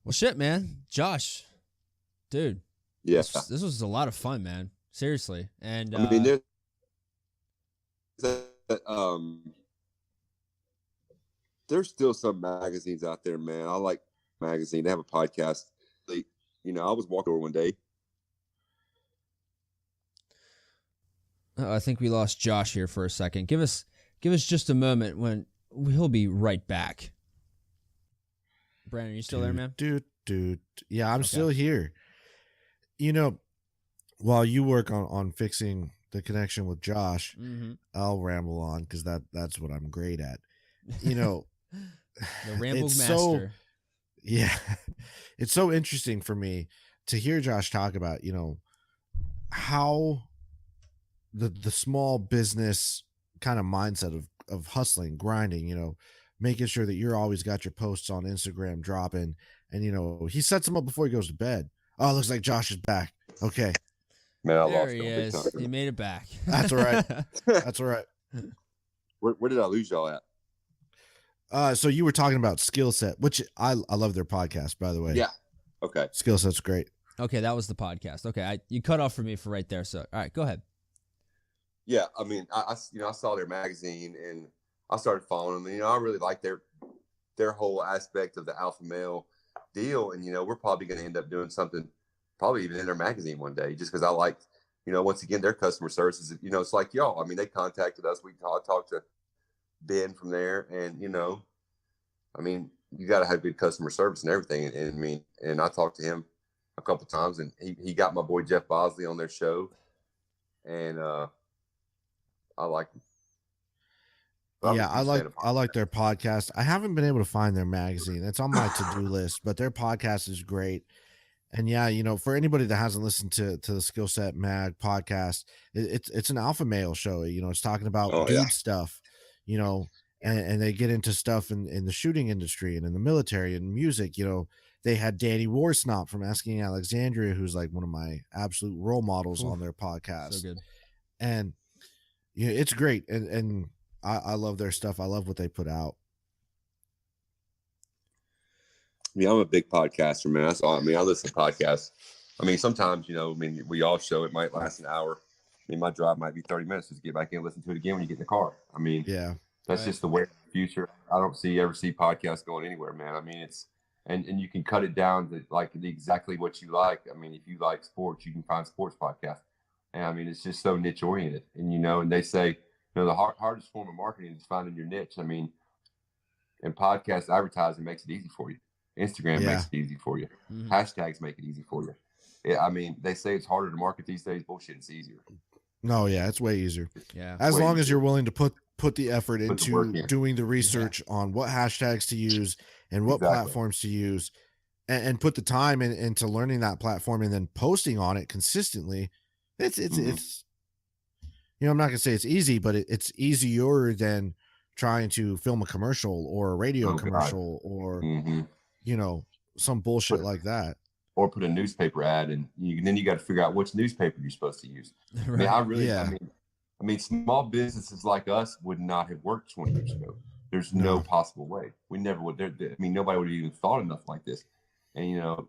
Well, shit, man. Josh. Dude. Yeah. This was a lot of fun, man. Seriously. And I mean, there's still some magazines out there, man. I like magazine. They have a podcast. I was walking over one day. I think we lost Josh here for a second. Give us just a moment when he'll be right back. Brandon, you still there, man? Dude. Yeah, I'm still here. While you work on fixing the connection with Josh, I'll ramble on because that's what I'm great at. The ramble master. It's so interesting for me to hear Josh talk about, how the small business kind of mindset of hustling, grinding, making sure that you're always got your posts on Instagram dropping, and he sets them up before he goes to bed. Oh, it looks like Josh is back. Okay. Man, there he is. He made it back. That's all right. That's all right. Where did I lose y'all at? So you were talking about skill set, which I love their podcast, by the way. Yeah. Okay. Skill set's great. Okay, that was the podcast. Okay, you cut off for me for right there. So, all right, go ahead. Yeah, I mean, I saw their magazine and I started following them. I really like their whole aspect of the alpha male deal, and we're probably going to end up doing something, probably even in their magazine one day, just because I like, once again, their customer services. It's like y'all. I mean, they contacted us. We talked to Ben from there, and I mean, you got to have good customer service and everything. And I talked to him a couple of times, and he got my boy Jeff Bosley on their show, and I like him. I'm a Yeah, huge fan of I like their podcast. I haven't been able to find their magazine. It's on my to-do list, but their podcast is great. And yeah, for anybody that hasn't listened to the Skill Set Mag podcast, it's an alpha male show. It's talking about Oh, dude yeah. stuff, and they get into stuff in the shooting industry and in the military and music. They had Danny Warsnop from Asking Alexandria, who's like one of my absolute role models on their podcast. So good. And it's great. And I love their stuff. I love what they put out. Yeah, I'm a big podcaster, man. That's all. I mean, I listen to podcasts. I mean, sometimes, we all show it might last an hour. I mean, my drive might be 30 minutes just to get back in and listen to it again when you get in the car. I mean, Yeah, that's just the way of the future. I don't ever see podcasts going anywhere, man. I mean, it's and you can cut it down to like exactly what you like. I mean, if you like sports, you can find sports podcasts. And I mean, it's just so niche oriented. And and they say, the hardest form of marketing is finding your niche. I mean, and podcast advertising makes it easy for you. Instagram makes it easy for you. Mm-hmm. Hashtags make it easy for you. Yeah, I mean, they say it's harder to market these days. Bullshit, it's easier. No, yeah, it's way easier. Yeah, as long as you're willing to put the effort into doing the research on what hashtags to use and what platforms to use, and put the time into learning that platform and then posting on it consistently. It's I'm not gonna say it's easy, but it's easier than trying to film a commercial or a radio commercial or some bullshit like that, or put a newspaper ad, and then you got to figure out which newspaper you're supposed to use. Right. I mean, I mean, small businesses like us would not have worked 20 years ago. There's no possible way. We never would. I mean, nobody would have even thought of nothing like this. And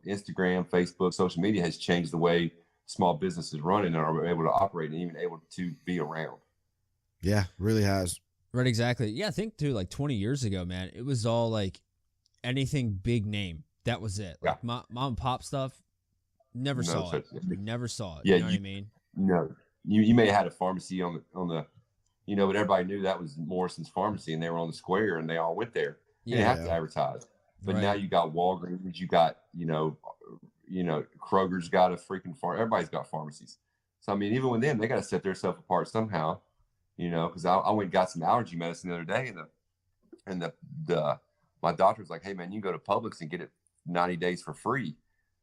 Instagram, Facebook, social media has changed the way small businesses run and are able to operate and even able to be around. Yeah, really has. Right, exactly. Yeah, I think too, like 20 years ago, man, it was all like anything big name. That was it. Like mom and pop stuff, never saw it. Never saw it. Yeah, you know what I mean? No. You may have had a pharmacy on the but everybody knew that was Morrison's Pharmacy and they were on the square and they all went there. You didn't have to advertise. But now you got Walgreens, you got, Kroger's got a freaking everybody's got pharmacies. So I mean, even with them, they got to set themselves apart somehow, because I went and got some allergy medicine the other day and the my doctor was like, hey man, you can go to Publix and get it 90 days for free.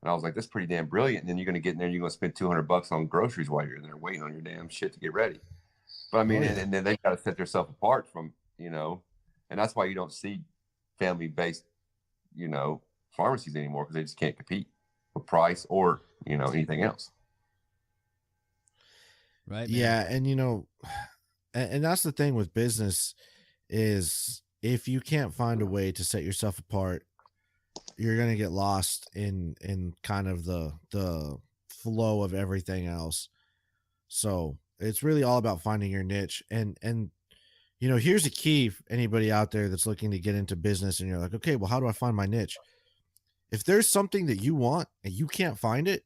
And I was like, that's pretty damn brilliant. And then you're going to get in there and you're going to spend $200 on groceries while you're in there waiting on your damn shit to get ready. But I mean, and then they got to set themselves apart from, and that's why you don't see family-based, pharmacies anymore, because they just can't compete with price or, anything else. Right. Man. Yeah. And, and that's the thing with business is if you can't find a way to set yourself apart, you're going to get lost in kind of the flow of everything else. So it's really all about finding your niche. And here's a key for anybody out there that's looking to get into business and you're like, okay, well, how do I find my niche? If there's something that you want and you can't find it,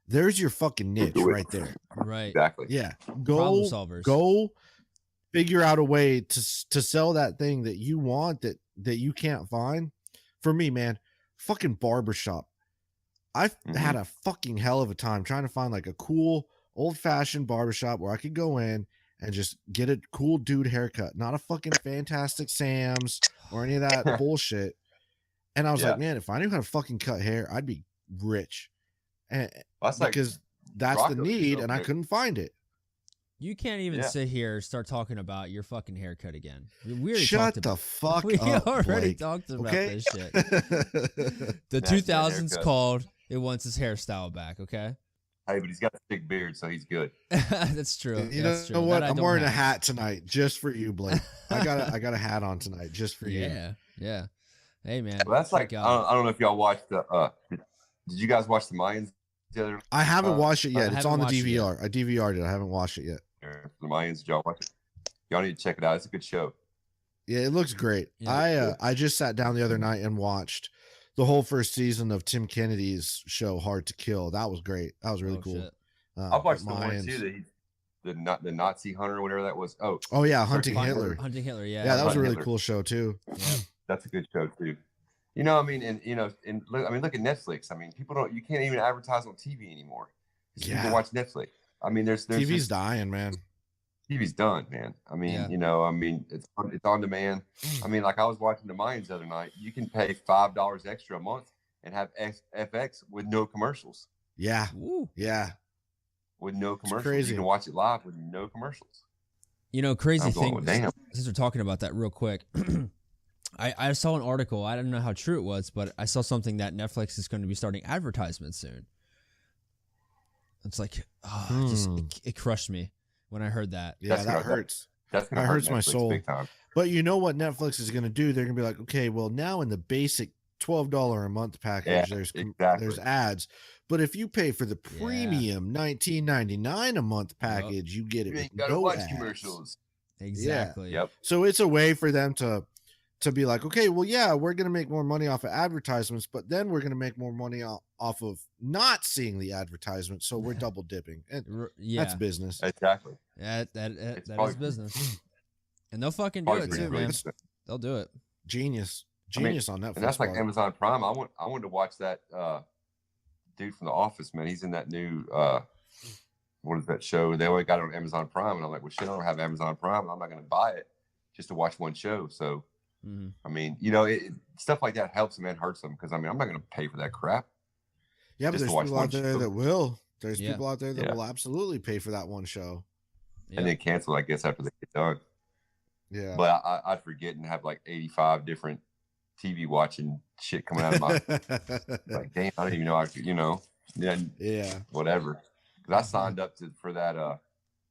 there's your fucking niche right there. Right. Exactly. Yeah. Problem solvers. Go figure out a way to sell that thing that you want that you can't find. For me, man, fucking barbershop. I've had a fucking hell of a time trying to find like a cool old-fashioned barbershop where I could go in and just get a cool dude haircut, not a fucking Fantastic Sam's or any of that bullshit. And I was like, man, if I knew how to fucking cut hair, I'd be rich. And because that's the need, and I couldn't find it. You can't even sit here and start talking about your fucking haircut again. We Shut the fuck up. We already Blake. talked about Okay? this shit. The 2000s called. It wants his hairstyle back, okay? Hey, but he's got a thick beard, so he's good. That's true. You That's know true. what? That I'm wearing a hat tonight just for you, Blake. I got a hat on tonight just for you. Yeah. Hey, man. Well, that's like, I don't know if y'all watched the, did you guys watch the Mayans the other? I haven't watched it yet. It's on the DVR. It I DVR'd it. I haven't watched it yet. The Mayans, did y'all watch it? Y'all need to check it out. It's a good show. Yeah, it looks great. Yeah, I just sat down the other night and watched the whole first season of Tim Kennedy's show Hard to Kill. That was great. That was really cool. I've watched the one too, the Nazi hunter or whatever that was. Oh yeah, Hunting Hitler. Hunting Hitler, yeah. Yeah, that was a really cool show too. Yeah. That's a good show too. I mean, and look at Netflix. I mean, you can't even advertise on TV anymore. You can watch Netflix. I mean, there's TV's dying, man. TV's done, man. I mean, Yeah. you know, I mean, it's on demand. I mean, like I was watching the Mayans the other night. You can pay $5 extra a month and have FX with no commercials. Yeah. Woo. Yeah. With no commercials, crazy. you can watch it live with no commercials. You know, crazy I'm going, thing. well, damn. Since we're talking about that real quick, I saw an article. I don't know how true it was, but I saw something that Netflix is going to be starting advertisements soon. It's like, it crushed me when I heard that. Yeah, That's that gonna- hurts. That's gonna That hurt hurts my Netflix soul. big time. But you know what Netflix is going to do? They're going to be like, okay, well, now in the basic $12 a month package, Yeah, there's exactly. ads. But if you pay for the premium $19.99 a month package, you get it You with ain't gotta no watch ads. commercials. Exactly. Yep. So it's a way for them to be like, okay, well, yeah, we're going to make more money off of advertisements, but then we're going to make more money off of not seeing the advertisement. So we're double dipping. And Yeah. that's business. Exactly. That It's is probably- business. And they'll fucking do Probably it pretty too, brilliant. man. They'll do it. Genius I mean, on Netflix. And that's like part. Amazon Prime. I wanted to watch that dude from The Office, man. He's in that new what is that show? They always got it on Amazon Prime, and I'm like, well, shit, I don't have Amazon Prime, and I'm not going to buy it just to watch one show. So, I mean, you know, stuff like that helps them and hurts them because I mean, I'm not going to pay for that crap. Yeah, but just there's to watch people one out there show. that will. There's Yeah. people out there that Yeah. will absolutely pay for that one show. Yeah. And then cancel, I guess, after they get done. Yeah. But I'd forget and have like 85 different TV watching shit coming out of my like, damn, I don't even know how to, you know, yeah. whatever. Because I signed up for that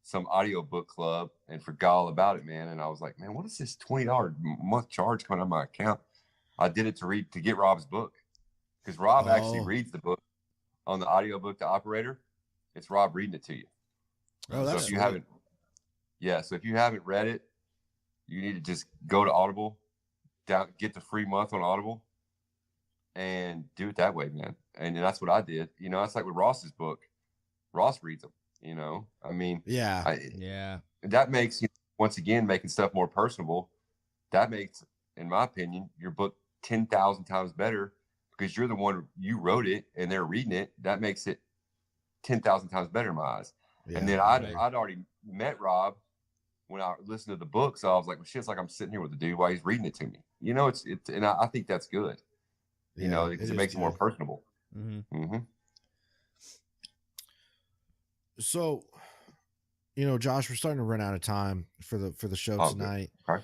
some audiobook club and forgot all about it, man. And I was like, man, what is this $20 a month charge coming out of my account? I did it to get Rob's book because Rob actually reads the book on the audiobook, The Operator. It's Rob reading it to you. Oh, So that's if you sweet. haven't, so if you haven't read it, you need to just go to Audible, get the free month on Audible, and do it that way, man. And that's what I did. You know, that's like with Ross's book. Ross reads them. You know, I mean, Yeah. Yeah. that makes once again making stuff more personable. That makes, in my opinion, your book 10,000 times better because you're the one, you wrote it and they're reading it. That makes it 10,000 times better in my eyes. Yeah. And then I'd already met Rob when I listened to the book, so I was like, well, shit, it's like I'm sitting here with the dude while he's reading it to me. You know, it's and I think that's good. You know, because it makes it more personable. So, you know, Josh, we're starting to run out of time for the show tonight. Okay.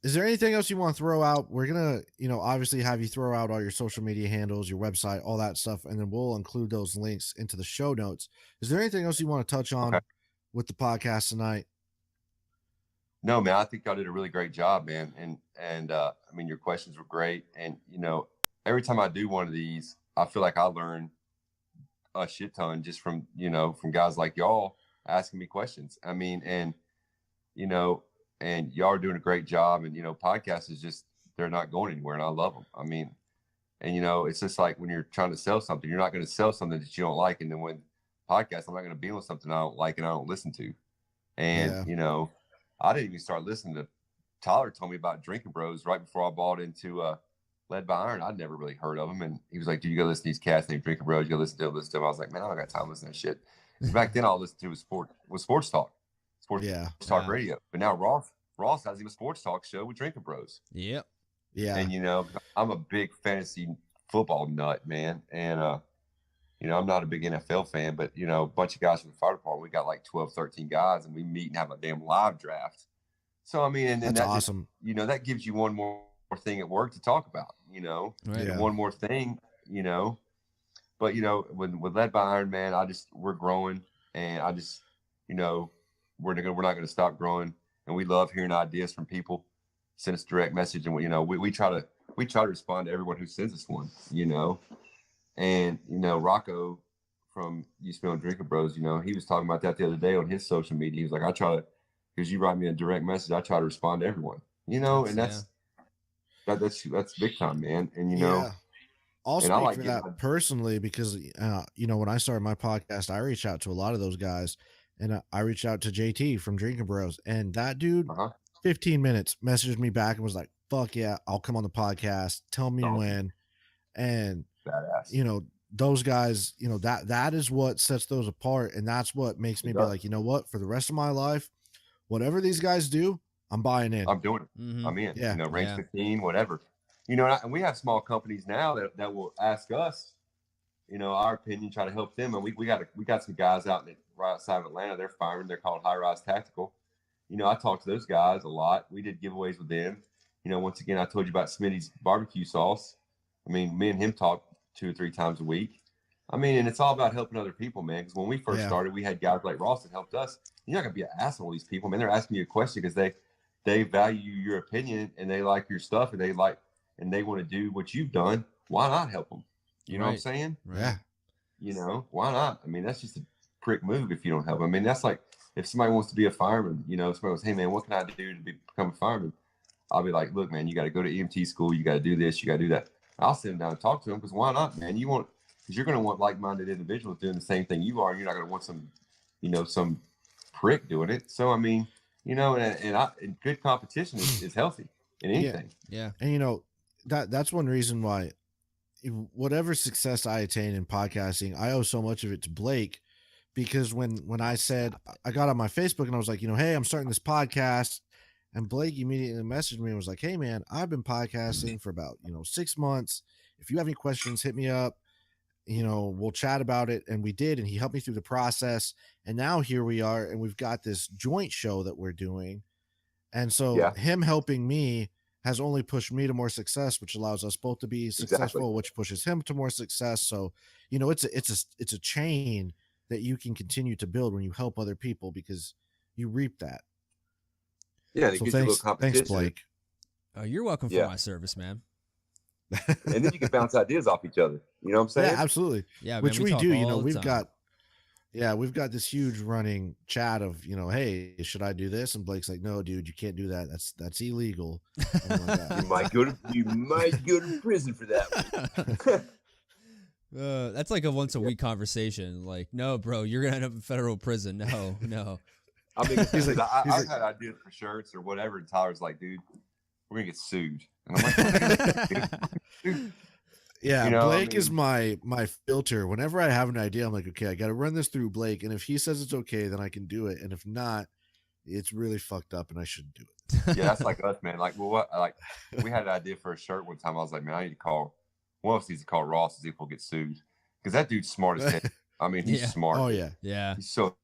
Is there anything else you want to throw out? We're gonna, you know, obviously have you throw out all your social media handles, your website, all that stuff, and then we'll include those links into the show notes. Is there anything else you want to touch on with the podcast tonight? No, man, I think y'all did a really great job, man. And I mean, your questions were great. And, you know, every time I do one of these, I feel like I learn a shit ton just from, you know, from guys like y'all asking me questions. I mean, and, you know, and y'all are doing a great job. And, you know, podcasts is just, they're not going anywhere. And I love them. I mean, and, you know, it's just like when you're trying to sell something, you're not going to sell something that you don't like. And then when podcasts, I'm not going to be on something I don't like and I don't listen to. And, you know, I didn't even start listening to, Tyler told me about Drinking Bros right before I bought into Led by Iron. I'd never really heard of him. And he was like, dude, you got to listen to these cats named Drinking Bros. You got to listen to them. I was like, man, I don't got time to listen to that shit. Back then, all I listened to was sports talk, sports talk radio. But now Ross has him a sports talk show with Drinking Bros. Yep. Yeah. And, you know, I'm a big fantasy football nut, man. And, you know, I'm not a big NFL fan, but, you know, a bunch of guys from the fire department, we got like 12, 13 guys, and we meet and have a damn live draft. So, I mean, and that's awesome. Just, you know, that gives you one more thing at work to talk about, you know, and one more thing, you know. But, you know, with Led by Iron Man, we're growing, and I just, you know, we're not going to stop growing. And we love hearing ideas from people. Send us direct message, and, you know, we try to respond to everyone who sends us one, you know. And, you know, Rocco from Used to Be on Drinking Bros, you know, he was talking about that the other day on his social media. He was like, because you write me a direct message, I try to respond to everyone, you know, and that's big time, man. And, you know, I'll speak for that personally because, you know, when I started my podcast, I reached out to a lot of those guys, and I reached out to JT from Drinking Bros, and that dude, 15 minutes, messaged me back and was like, fuck yeah, I'll come on the podcast. Tell me when. And, badass. You know, those guys, you know, that is what sets those apart. And that's what makes me be like, you know what, for the rest of my life, whatever these guys do, I'm buying in. I'm doing it. Mm-hmm. I'm in. Yeah. You know, range 15, whatever. You know, and we have small companies now that will ask us, you know, our opinion, try to help them. And we got some guys out right outside of Atlanta. They're firing. They're called High Rise Tactical. You know, I talk to those guys a lot. We did giveaways with them. You know, once again, I told you about Smitty's barbecue sauce. I mean, me and him talk 2 or 3 times a week. I mean, and it's all about helping other people, man. Because when we first started, we had guys like Ross that helped us. You're not gonna be an asshole to these people, man. They're asking you a question because they value your opinion and they like your stuff and they want to do what you've done. Why not help them? You know what I'm saying? Right. Yeah. You know, why not? I mean, that's just a prick move if you don't help. I mean, that's like if somebody wants to be a fireman, you know, somebody goes, hey, man, what can I do to become a fireman? I'll be like, look, man, you got to go to EMT school. You got to do this. You got to do that. I'll sit them down and talk to them because why not, man? Because you're going to want like-minded individuals doing the same thing you are. And you're not going to want some prick doing it. So, I mean, you know, and good competition is healthy in anything. Yeah. And, you know, that's one reason why whatever success I attain in podcasting, I owe so much of it to Blake, because when I said, I got on my Facebook and I was like, you know, hey, I'm starting this podcast, and Blake immediately messaged me and was like, hey man, I've been podcasting for about, 6 months. If you have any questions, hit me up, we'll chat about it. And we did, and he helped me through the process. And now here we are, and we've got this joint show that we're doing. And so him helping me has only pushed me to more success, which allows us both to be successful, which pushes him to more success. So, it's a chain that you can continue to build when you help other people, because you reap that. Yeah. So thanks, Blake. Oh, you're welcome for my service, man. And then you can bounce ideas off each other. You know what I'm saying? Yeah, absolutely. Yeah, which man, we do. We've got this huge running chat of, hey, should I do this? And Blake's like, no, dude, you can't do that. That's illegal. You might go to prison for that. That's like a once a week conversation. Like, no, bro, you're gonna end up in federal prison. No. I mean, I've had ideas for shirts or whatever, and Tyler's like, dude, we're gonna get sued. And I'm like, yeah, Blake is my filter. Whenever I have an idea, I'm like, okay, I got to run this through Blake, and if he says it's okay, then I can do it, and if not, it's really fucked up, and I shouldn't do it. Yeah, that's like us, man. Like, we had an idea for a shirt one time. I was like, man, I need to call one of us needs to call Ross to see if we'll get sued, because that dude's smart as heck. I mean, he's smart. Oh yeah, he's so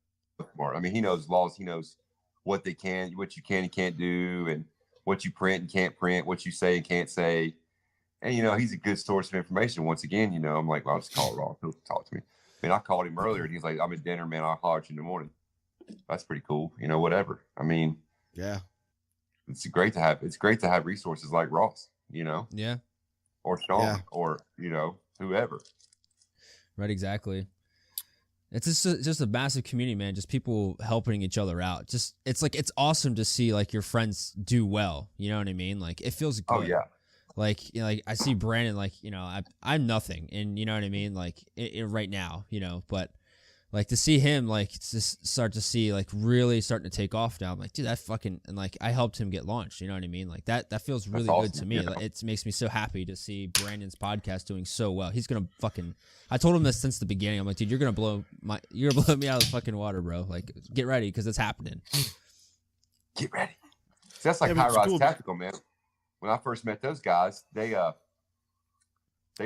smart. I mean, he knows laws. He knows what you can and can't do, and what you print and can't print, what you say and can't say. And, he's a good source of information. Once again, I'm like, well, I'll just call Ross. He'll talk to me. I mean, I called him earlier, and he's like, I'm at dinner, man. I'll holler at you in the morning. That's pretty cool. Whatever. I mean, yeah, it's great to have resources like Ross, Yeah. Or Sean, or, whoever. Right. Exactly. It's just a massive community, man. Just people helping each other out. It's awesome to see like your friends do well. You know what I mean? Like it feels good. Oh yeah. Like, like I see Brandon, like, I'm nothing, and you know what I mean? Like right now, but like to see him, like just start to see like really starting to take off now. I'm like, dude, that fucking, and like I helped him get launched. You know what I mean? Like that feels really good to me. Like, it makes me so happy to see Brandon's podcast doing so well. He's going to I told him this since the beginning. I'm like, dude, you're going to blow me out of the fucking water, bro. Like get ready, 'cause it's happening. Get ready. So that's like High Rise Tactical, man. When I first met those guys, they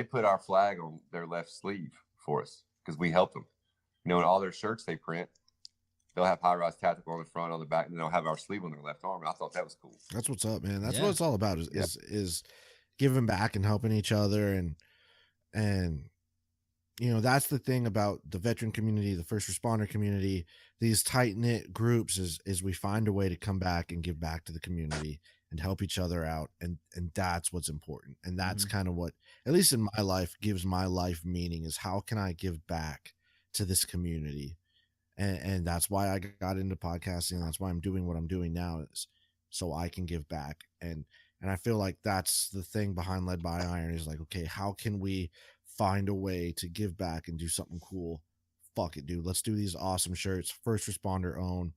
put our flag on their left sleeve for us because we helped them. In all their shirts they print, they'll have High Rise Tactical on the front, on the back, and they'll have our sleeve on their left arm. And I thought that was cool. That's what's up, man. That's what it's all about is giving back and helping each other. And that's the thing about the veteran community, the first responder community, these tight-knit groups is we find a way to come back and give back to the community and help each other out. And that's what's important. And that's kind of what, at least in my life, gives my life meaning, is how can I give back to this community? And that's why I got into podcasting. That's why I'm doing what I'm doing now, is so I can give back. And I feel like that's the thing behind Led by Iron, is like, okay, how can we find a way to give back and do something cool? Fuck it, dude. Let's do these awesome shirts, first responder owned,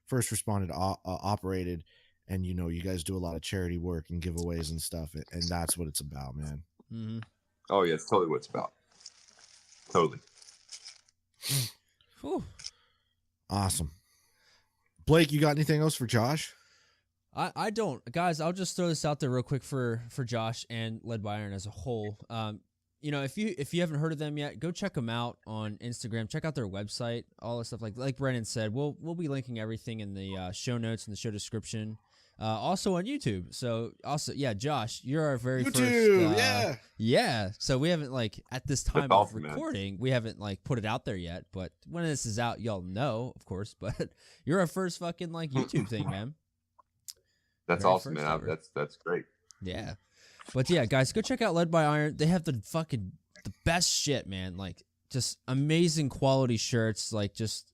first responded operated. And, you guys do a lot of charity work and giveaways and stuff. And that's what it's about, man. Mm-hmm. Oh, yeah, it's totally what it's about. Totally. Whew. Awesome. Blake, you got anything else for Josh? I don't, guys. I'll just throw this out there real quick for Josh and Led by Iron as a whole. You know, if you haven't heard of them yet, go check them out on Instagram. Check out their website, all that stuff. Like Brennan said, we'll be linking everything in the show notes and the show description. Also on YouTube. So also, yeah, Josh, you're our very YouTube, first. Yeah. So we haven't at this time of awesome, recording, we haven't put it out there yet. But when this is out, y'all know, of course. But you're our first fucking YouTube thing, man. That's Very awesome, first man. ever. That's great. Yeah. But yeah, guys, go check out Led by Iron. They have the best shit, man. Just amazing quality shirts,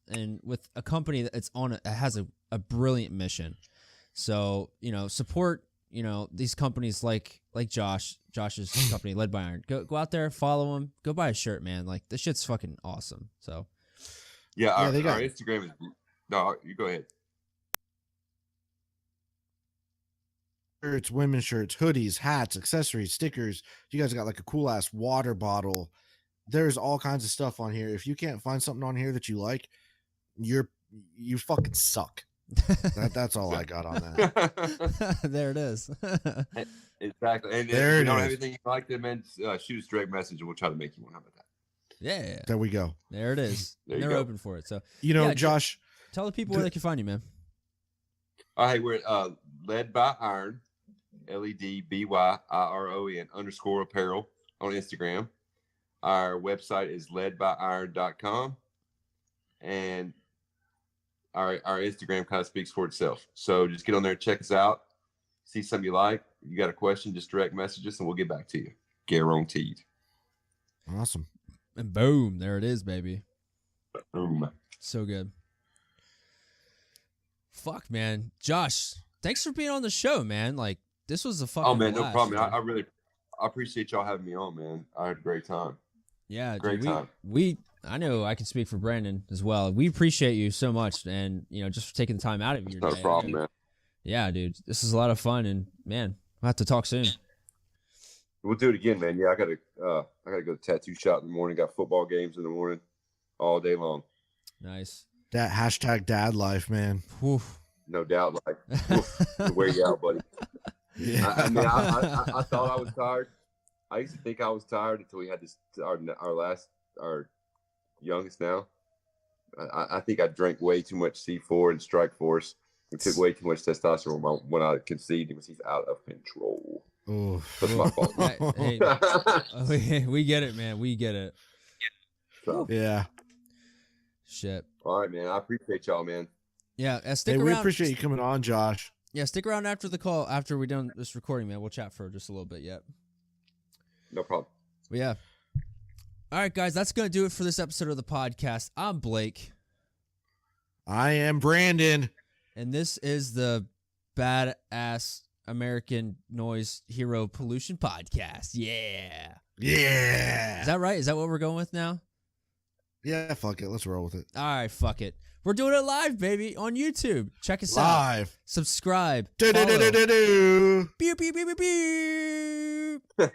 and with a company that's has a brilliant mission. So, support, these companies like Josh's company, Led by Iron. Go out there, follow them, go buy a shirt, man. This shit's fucking awesome. So Yeah, our got Instagram is no. You go ahead. Shirts, women's shirts, hoodies, hats, accessories, stickers. You guys got a cool ass water bottle. There's all kinds of stuff on here. If you can't find something on here that you like, you fucking suck. That's all I got on that. there it is. Exactly. And there if you it don't is. have anything you like them, man, shoot us a direct message and we'll try to make you one. How about that? Yeah. There we go. There it is. There you They're go. open for it. So Yeah, Josh, Josh, tell the people where they can find you, man. All right, we're Led by Iron, LEDBYIRON _apparel on Instagram. Our website is ledbyiron.com, and our Instagram kind of speaks for itself. So just get on there, check us out, see something you like. You got a question, just direct message us, and we'll get back to you. Guaranteed. awesome. And boom, there it is, baby. Boom. So good. Fuck, man. Josh, thanks for being on the show, man. This was a fucking Oh man, no blast, problem. dude. I appreciate y'all having me on, man. I had a great time. Yeah, Great dude, time. I know I can speak for Brandon as well. We appreciate you so much, and just for taking the time out of your No day. problem, man. Yeah, dude, this is a lot of fun, and man, we'll have to talk soon. We'll do it again, man. Yeah, I gotta go to the tattoo shop in the morning. Got football games in the morning, all day long. Nice. That hashtag dad life, man. Whew. No doubt. It'll wear you out, buddy. Yeah. I thought I was tired. I used to think I was tired until we had our youngest now. I think I drank way too much C4 and Strike Force. We took way too much testosterone when I conceived him. He's out of control. Oh, That's my fault. Hey, we get it, man. We get it. So, yeah. Shit. all right, man. I appreciate y'all, man. Yeah, stick Hey, around. we appreciate you coming on, Josh. Yeah, stick around after the call. After we're done this recording, man, we'll chat for just a little bit yet. No problem. But yeah. All right, guys, that's gonna do it for this episode of the podcast. I'm Blake, I am Brandon. and this is the Badass American Noise Hero Pollution Podcast. Yeah. Yeah. Is that right? Is that what we're going with now? Yeah, fuck it. Let's roll with it. All right, fuck it. We're doing it live, baby, on YouTube. Check us out. Live. Subscribe. Do do do follow. do do do. Beep, beep, beep, beep, beep.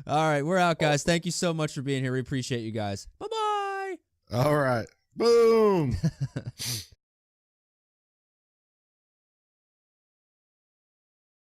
All right, we're out, guys. Thank you so much for being here. We appreciate you guys. Bye-bye. All right. Boom.